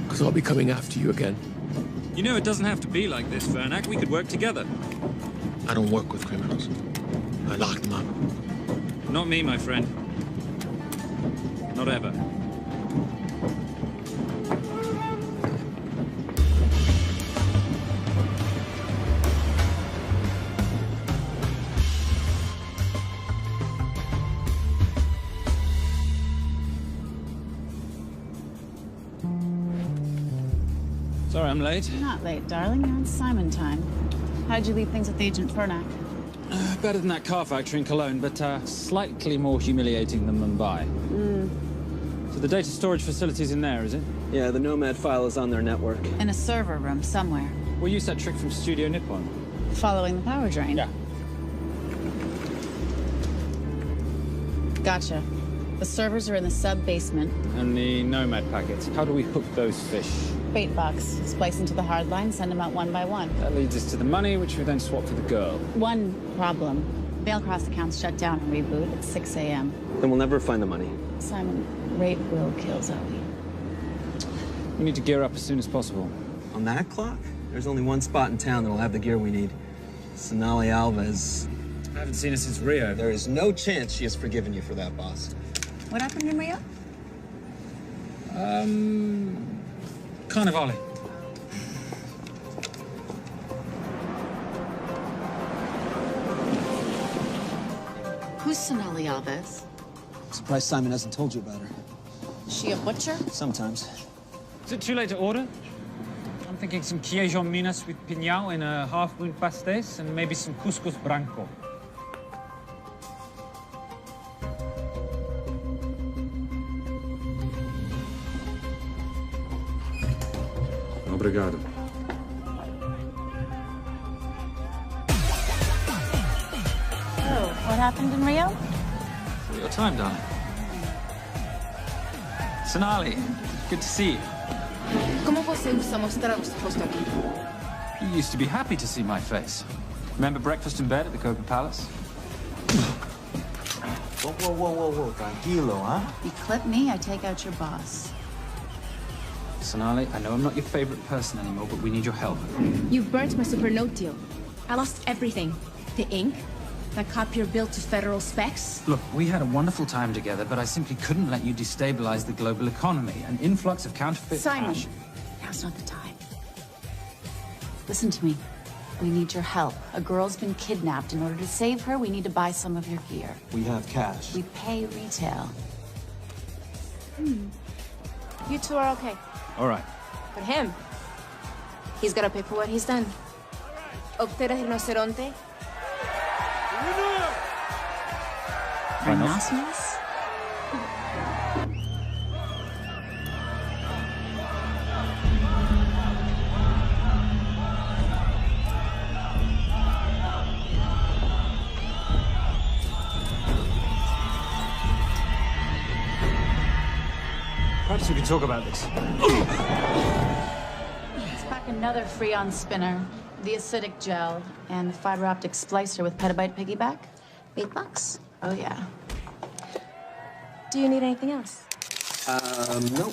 because I'll be coming after you again. You know it doesn't have to be like this, Fernac. We could work together. I don't work with criminals. I lock them up. Not me, my friend. Not ever. Sorry, I'm late. You're not late, darling. You're on Simon time. How'd you leave things with Agent Fernac? Better than that car factory in Cologne, but slightly more humiliating than Mumbai. So the data storage facility's in there, is it? Yeah, the Nomad file is on their network. In a server room somewhere. We'll use that trick from Studio Nippon. Following the power drain. Yeah. Gotcha. The servers are in the sub-basement. And the Nomad packets. How do we hook those fish? Bait box. Splice into the hard line, send them out one by one. That leads us to the money, which we then swap for the girl. One problem. Mailcross accounts shut down and reboot at 6 a.m. Then we'll never find the money. Simon, rape will kill Zoe. We need to gear up as soon as possible. On that clock? There's only one spot in town that'll have the gear we need. Sonali Alves. I haven't seen her since Rio. There is no chance she has forgiven you for that, boss. What happened in Rio? Carnivale. Who's Sonali Alves? Surprised Simon hasn't told you about her. Is she a butcher? Sometimes. Is it too late to order? I'm thinking some queijo minas with piñao in a half-moon pastéis and maybe some couscous branco. Obrigado. Oh, what happened in Rio? For your time, darling. Sonali, good to see you. ¿Cómo você usa mostrar o rosto aqui? You used to be happy to see my face. Remember breakfast in bed at the Copa Palace? Whoa. Tranquilo, huh? You clip me, I take out your boss. Sonali, I know I'm not your favorite person anymore, but we need your help. You've burnt my Supernote deal. I lost everything. The ink, that copier built to federal specs. Look, we had a wonderful time together, but I simply couldn't let you destabilize the global economy. An influx of counterfeit Simon, cash. now's not the time. Listen to me. We need your help. A girl's been kidnapped. In order to save her, we need to buy some of your gear. We have cash. We pay retail. You two are okay. All right. But him, he's gotta pay for what he's done. Octera rinoceronte. Rhinoceros? Perhaps we could talk about this. Let's pack another Freon spinner, the acidic gel, and the fiber optic splicer with petabyte piggyback. $8? Oh, yeah. Do you need anything else? No.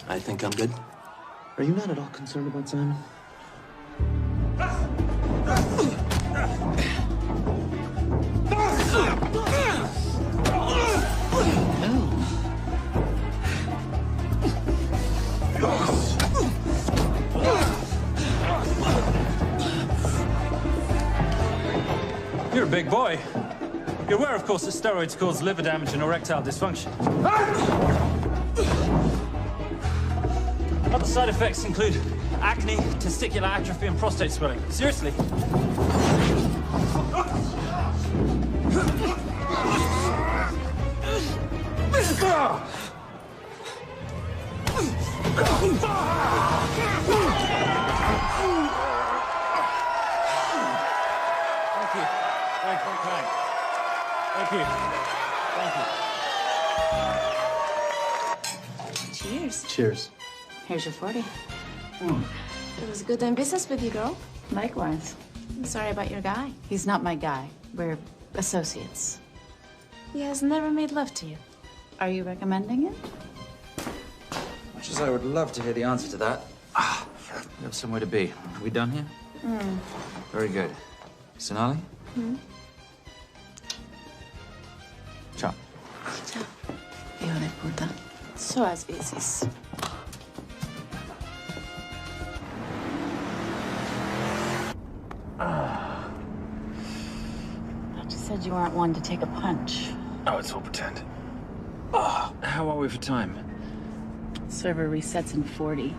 I think I'm good. Are you not at all concerned about Simon? You're a big boy. You're aware, of course, that steroids cause liver damage and erectile dysfunction. Other side effects include acne, testicular atrophy, and prostate swelling. Seriously. Thank you. Thank you. Thank you. Thank you. Cheers. Cheers. Here's your 40. It was good doing business with you, girl. Likewise. I'm sorry about your guy. He's not my guy. We're associates. He has never made love to you. Are you recommending it? Much as I would love to hear the answer to that, we have somewhere to be. Are we done here? Very good. Sonali? Ciao. Ciao. Hijo de puta. So as veces. Thought you said you weren't one to take a punch. Oh, it's all pretend. How are we for time? Server resets in 40.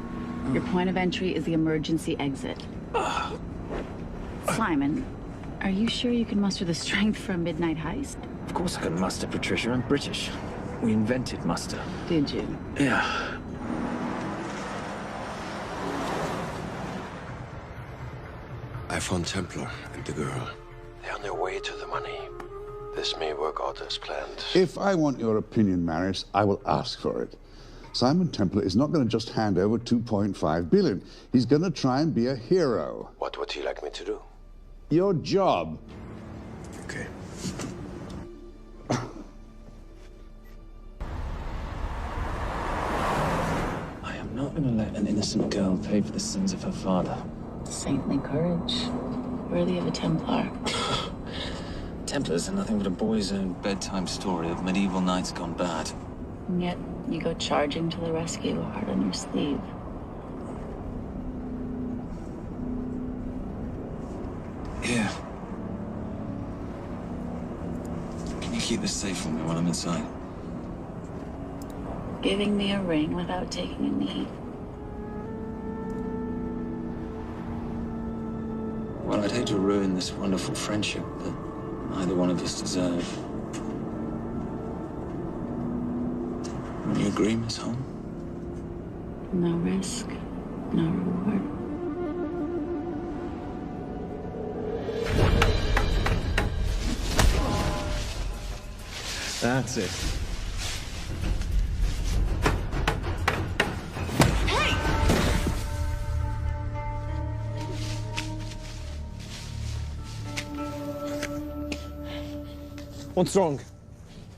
Your point of entry is the emergency exit. Simon, are you sure you can muster the strength for a midnight heist? Of course I can muster, Patricia. I'm British. We invented muster. Did you? Yeah. I found Templar and the girl. They're on their way to the money. This may work out as planned. If I want your opinion, Maris, I will ask for it. Simon Templar is not going to just hand over 2.5 billion. He's going to try and be a hero. What would he like me to do? Your job. Okay. I am not going to let an innocent girl pay for the sins of her father. Saintly courage. Worthy of a Templar. Templars are nothing but a boy's own bedtime story of medieval knights gone bad. And yet, you go charging to the rescue, heart on your sleeve. Here. Can you keep this safe for me while I'm inside? Giving me a ring without taking a knee. Well, I'd hate to ruin this wonderful friendship that neither one of us deserve. Would you agree, Miss Holm? No risk, no reward. That's it. What's wrong?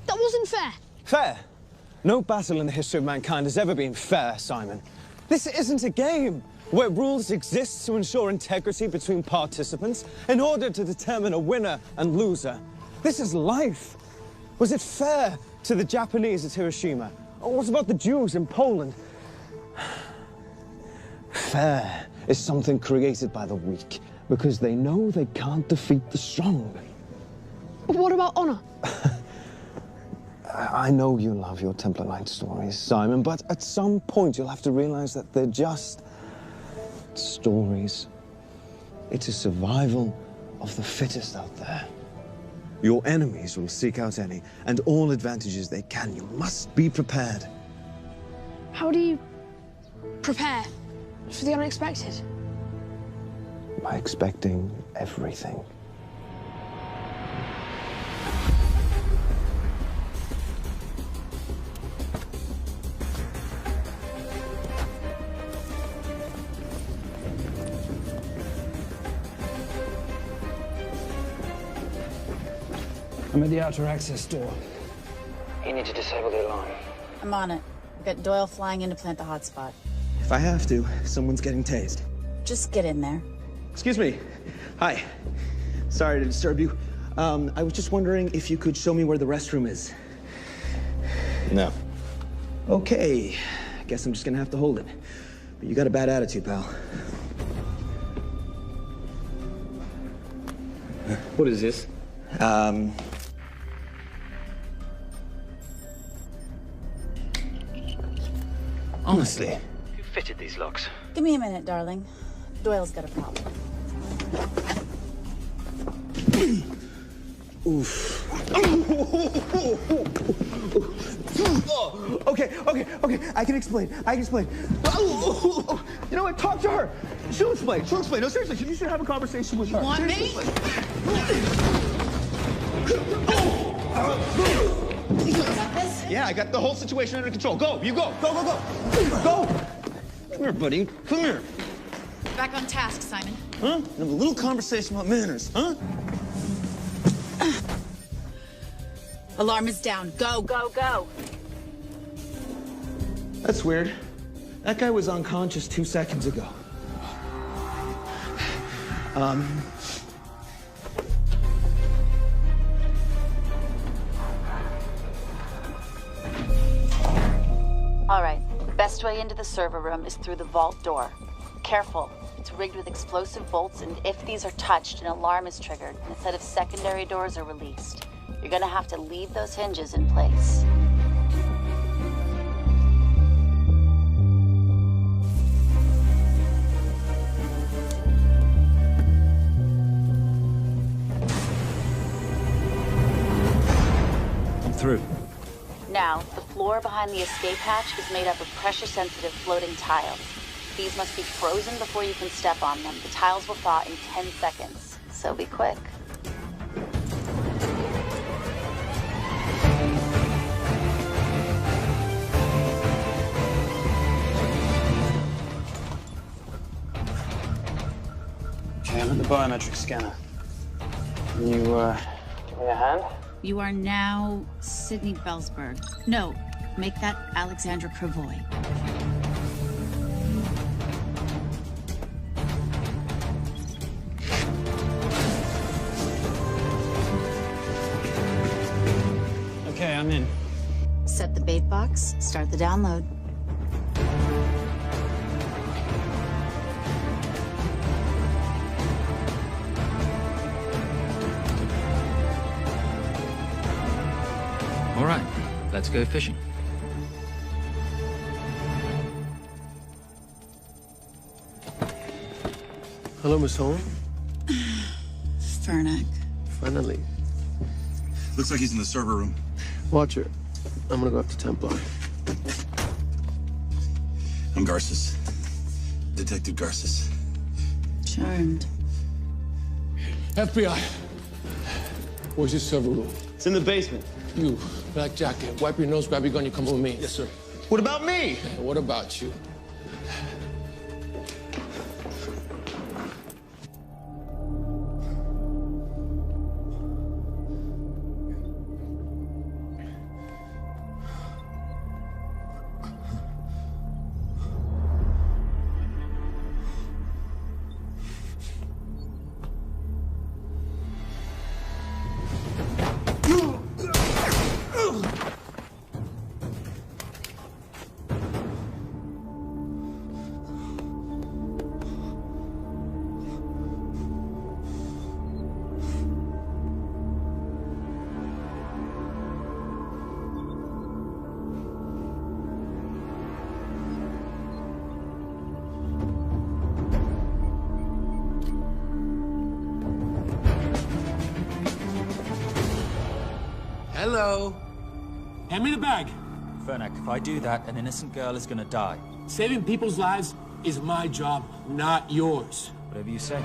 That wasn't fair. Fair? No battle in the history of mankind has ever been fair, Simon. This isn't a game where rules exist to ensure integrity between participants in order to determine a winner and loser. This is life. Was it fair to the Japanese at Hiroshima? Or what about the Jews in Poland? Fair is something created by the weak because they know they can't defeat the strong. But what about honor? I know you love your Templar Knight stories, Simon, but at some point you'll have to realize that they're just stories. It's a survival of the fittest out there. Your enemies will seek out any and all advantages they can. You must be prepared. How do you prepare for the unexpected? By expecting everything. I'm at the outer access door. You need to disable the alarm. I'm on it. We've got Doyle flying in to plant the hotspot. If I have to, someone's getting tased. Just get in there. Excuse me. Hi. Sorry to disturb you. I was just wondering if you could show me where the restroom is. No. Okay. I guess I'm just gonna have to hold it. But you got a bad attitude, pal. What is this? Honestly, who fitted these locks? Give me a minute, darling. Doyle's got a problem. Oof. Okay. I can explain. You know what? Talk to her. She'll explain. No, seriously, you should have a conversation with her. You want me? Yeah, I got the whole situation under control. Go, you go. Go. Go. Come here, buddy. Come here. Back on task, Simon. Huh? Have a little conversation about manners, huh? Alarm is down. Go. That's weird. That guy was unconscious 2 seconds ago. All right. Best way into the server room is through the vault door. Careful. It's rigged with explosive bolts, and if these are touched, an alarm is triggered, and a set of secondary doors are released. You're gonna have to leave those hinges in place. I'm through. Now, the floor behind the escape hatch is made up of pressure-sensitive floating tiles. These must be frozen before you can step on them. The tiles will thaw in 10 seconds, so be quick. Okay, I'm at the biometric scanner. Can you, give me a hand? You are now Sydney Bellsberg. No, make that Alexandra Cravoy. Okay, I'm in. Set the bait box, start the download. All right, let's go fishing. Hello, Miss Holmes. Fernack. Finally. Looks like he's in the server room. Watcher, I'm gonna go after Templar. I'm Garces. Detective Garces. Charmed. FBI. Where's your server room? It's in the basement. You, black jacket, wipe your nose, grab your gun, you come with me. Yes, sir. What about me? Yeah, what about you? Hello. Hand me the bag. Fernack, if I do that, an innocent girl is gonna die. Saving people's lives is my job, not yours. Whatever you say.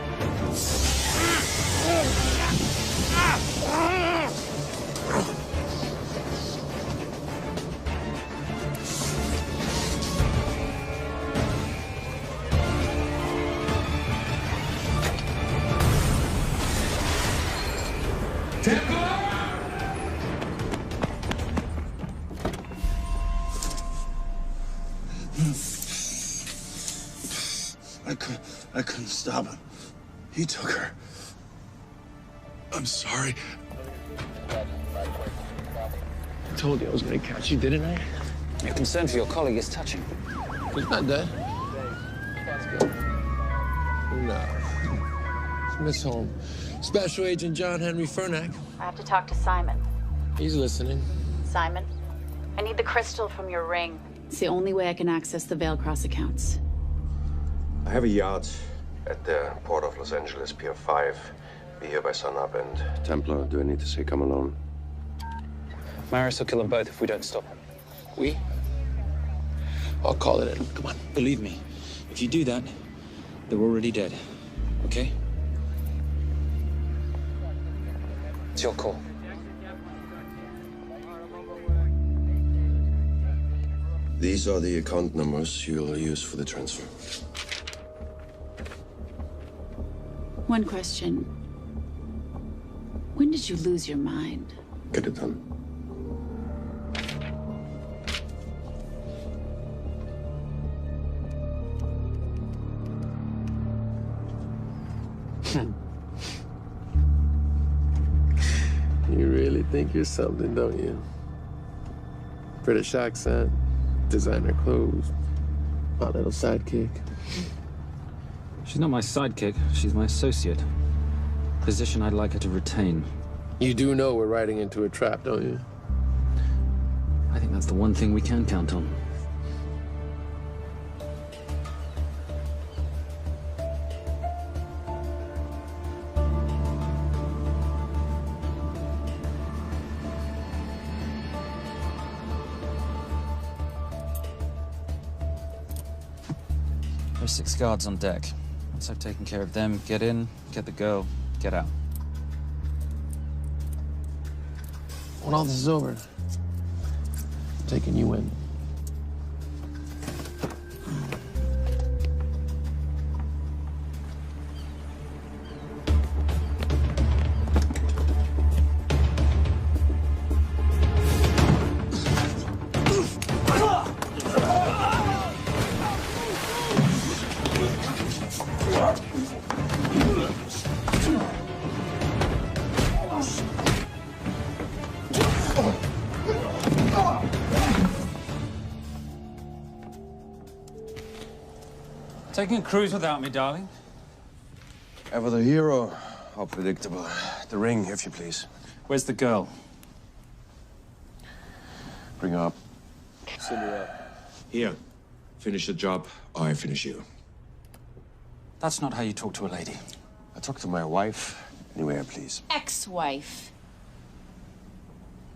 I couldn't stop him. He took her. I'm sorry. I told you I was gonna catch you, didn't I? Your concern for your colleague is touching. He's not dead. No. It's Miss Holmes. Special Agent John Henry Fernack. I have to talk to Simon. He's listening. Simon, I need the crystal from your ring. It's the only way I can access the Veilcross accounts. I have a yacht at the port of Los Angeles, Pier 5. Be here by sunup. And Templar, do I need to say come alone? Maris will kill them both if we don't stop him. We? I'll call it in. Come on. Believe me, if you do that, they're already dead. Okay? It's your call. These are the account numbers you'll use for the transfer. One question. When did you lose your mind? Get it done. You really think you're something, don't you? British accent, designer clothes, my little sidekick. She's not my sidekick. She's my associate. Position I'd like her to retain. You do know we're riding into a trap, don't you? I think that's the one thing we can count on. There's 6 guards on deck. Once I've taken care of them, get in, get the girl, get out. When all this is over, I'm taking you in. Taking a cruise without me, darling? Ever the hero? How predictable. The ring, if you please. Where's the girl? Bring her up. Send her up. Here. Finish the job, or I finish you. That's not how you talk to a lady. I talk to my wife anywhere, please. Ex-wife.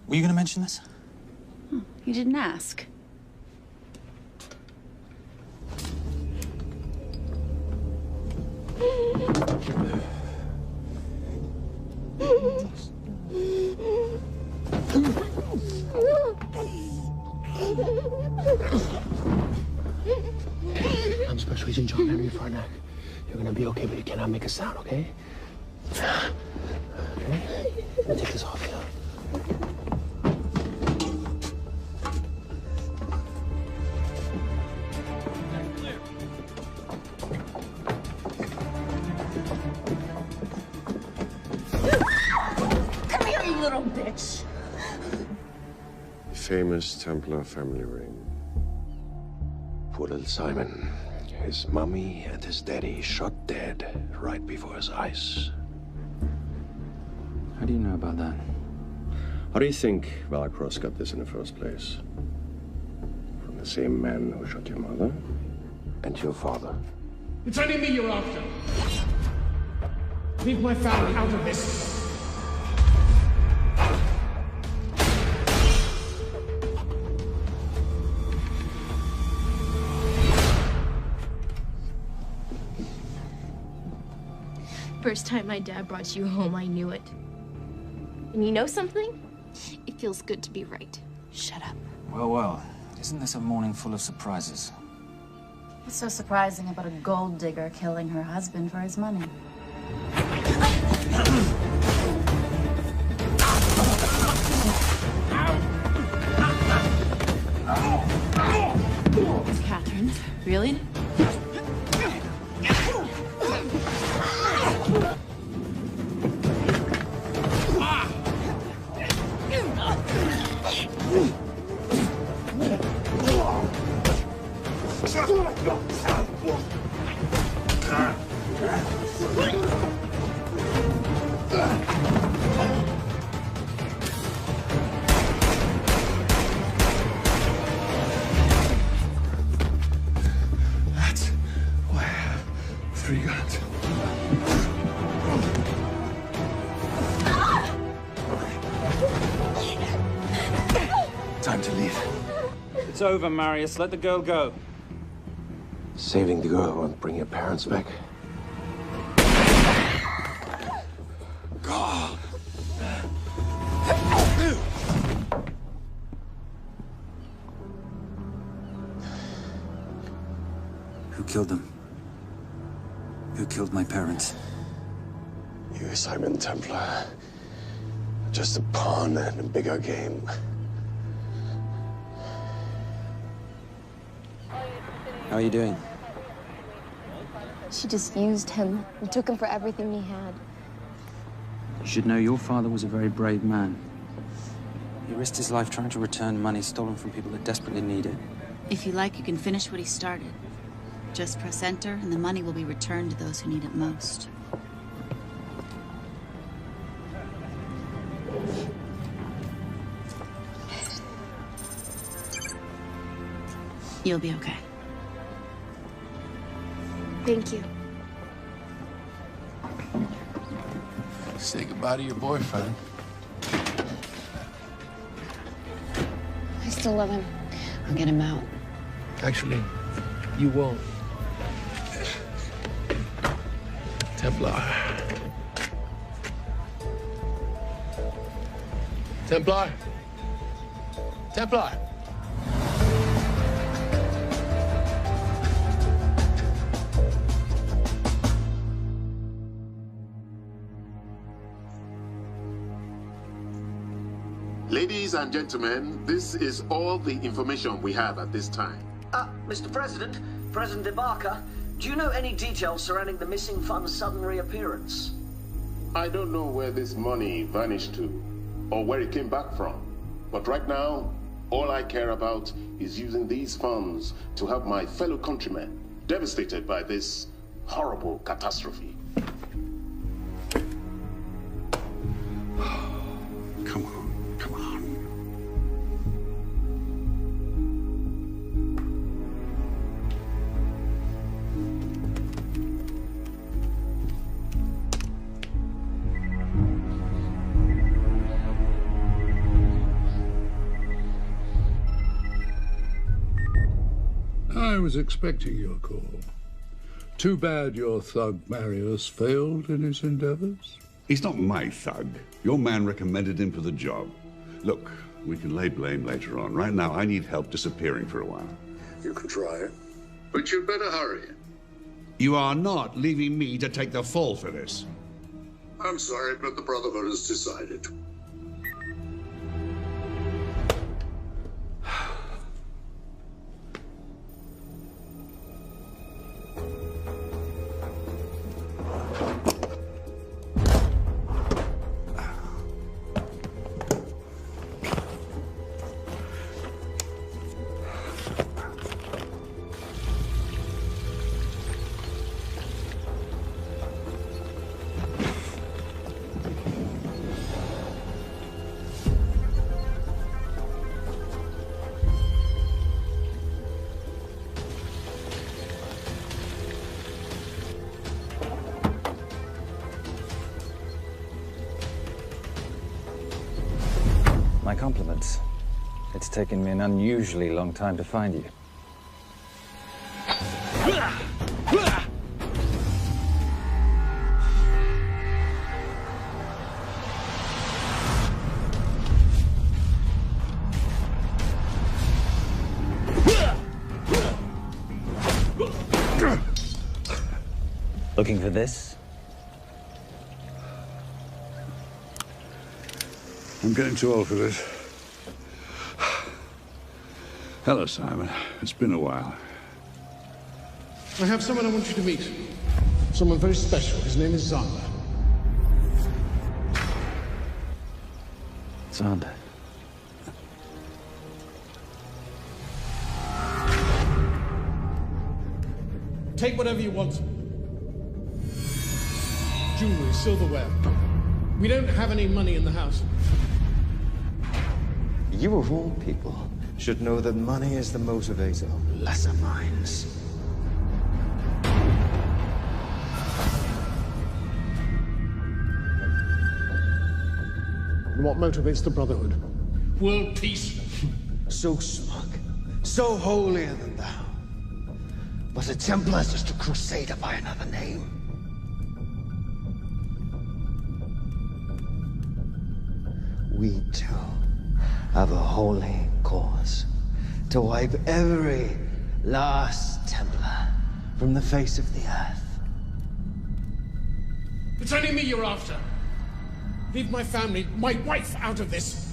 Were you going to mention this? You didn't ask. I'm Special Agent John Henry Fernack. You're gonna be okay, but you cannot make a sound, okay? Okay? Let me take this off you. Come here, you little bitch. The famous Templar family ring. Poor little Simon. His mummy and his daddy shot dead right before his eyes. How do you know about that? How do you think Veilcross got this in the first place? From the same man who shot your mother and your father. It's only me you're after. Leave my family out of this. First time my dad brought you home, I knew it. And you know something? It feels good to be right. Shut up. Well, well. Isn't this a morning full of surprises? What's so surprising about a gold digger killing her husband for his money? Catherine. Really? That's why I have 3 guns. Time to leave. It's over, Marius. Let the girl go. Saving the girl won't bring your parents back. God. Who killed them? Who killed my parents? You, Simon Templar. Just a pawn in a bigger game. How are you doing? She just used him and took him for everything he had. You should know your father was a very brave man. He risked his life trying to return money stolen from people that desperately need it. If you like, you can finish what he started. Just press enter, and the money will be returned to those who need it most. You'll be okay. Thank you. Say goodbye to your boyfriend. I still love him. I'll get him out. Actually, you won't. Templar. Templar. Templar. Ladies and gentlemen, this is all the information we have at this time. Mr. President, President Ibaka, do you know any details surrounding the missing fund's sudden reappearance? I don't know where this money vanished to, or where it came back from. But right now, all I care about is using these funds to help my fellow countrymen devastated by this horrible catastrophe. Come on, come on. I was expecting your call. Too bad your thug Marius failed in his endeavors. He's not my thug. Your man recommended him for the job. Look, we can lay blame later on. Right now, I need help disappearing for a while. You can try it, but you'd better hurry. You are not leaving me to take the fall for this. I'm sorry, but the Brotherhood has decided. My compliments. It's taken me an unusually long time to find you. Looking for this? I'm getting too old for this. Hello, Simon. It's been a while. I have someone I want you to meet. Someone very special. His name is Xander. Xander. Take whatever you want. Jewelry, silverware. We don't have any money in the house. You of all people should know that money is the motivator of lesser minds. And what motivates the Brotherhood? World peace. So smug, so holier than thou. But a Templar's just a crusader by another name. We too have a holy cause to wipe every last Templar from the face of the earth. It's only me you're after. Leave my family, my wife, out of this.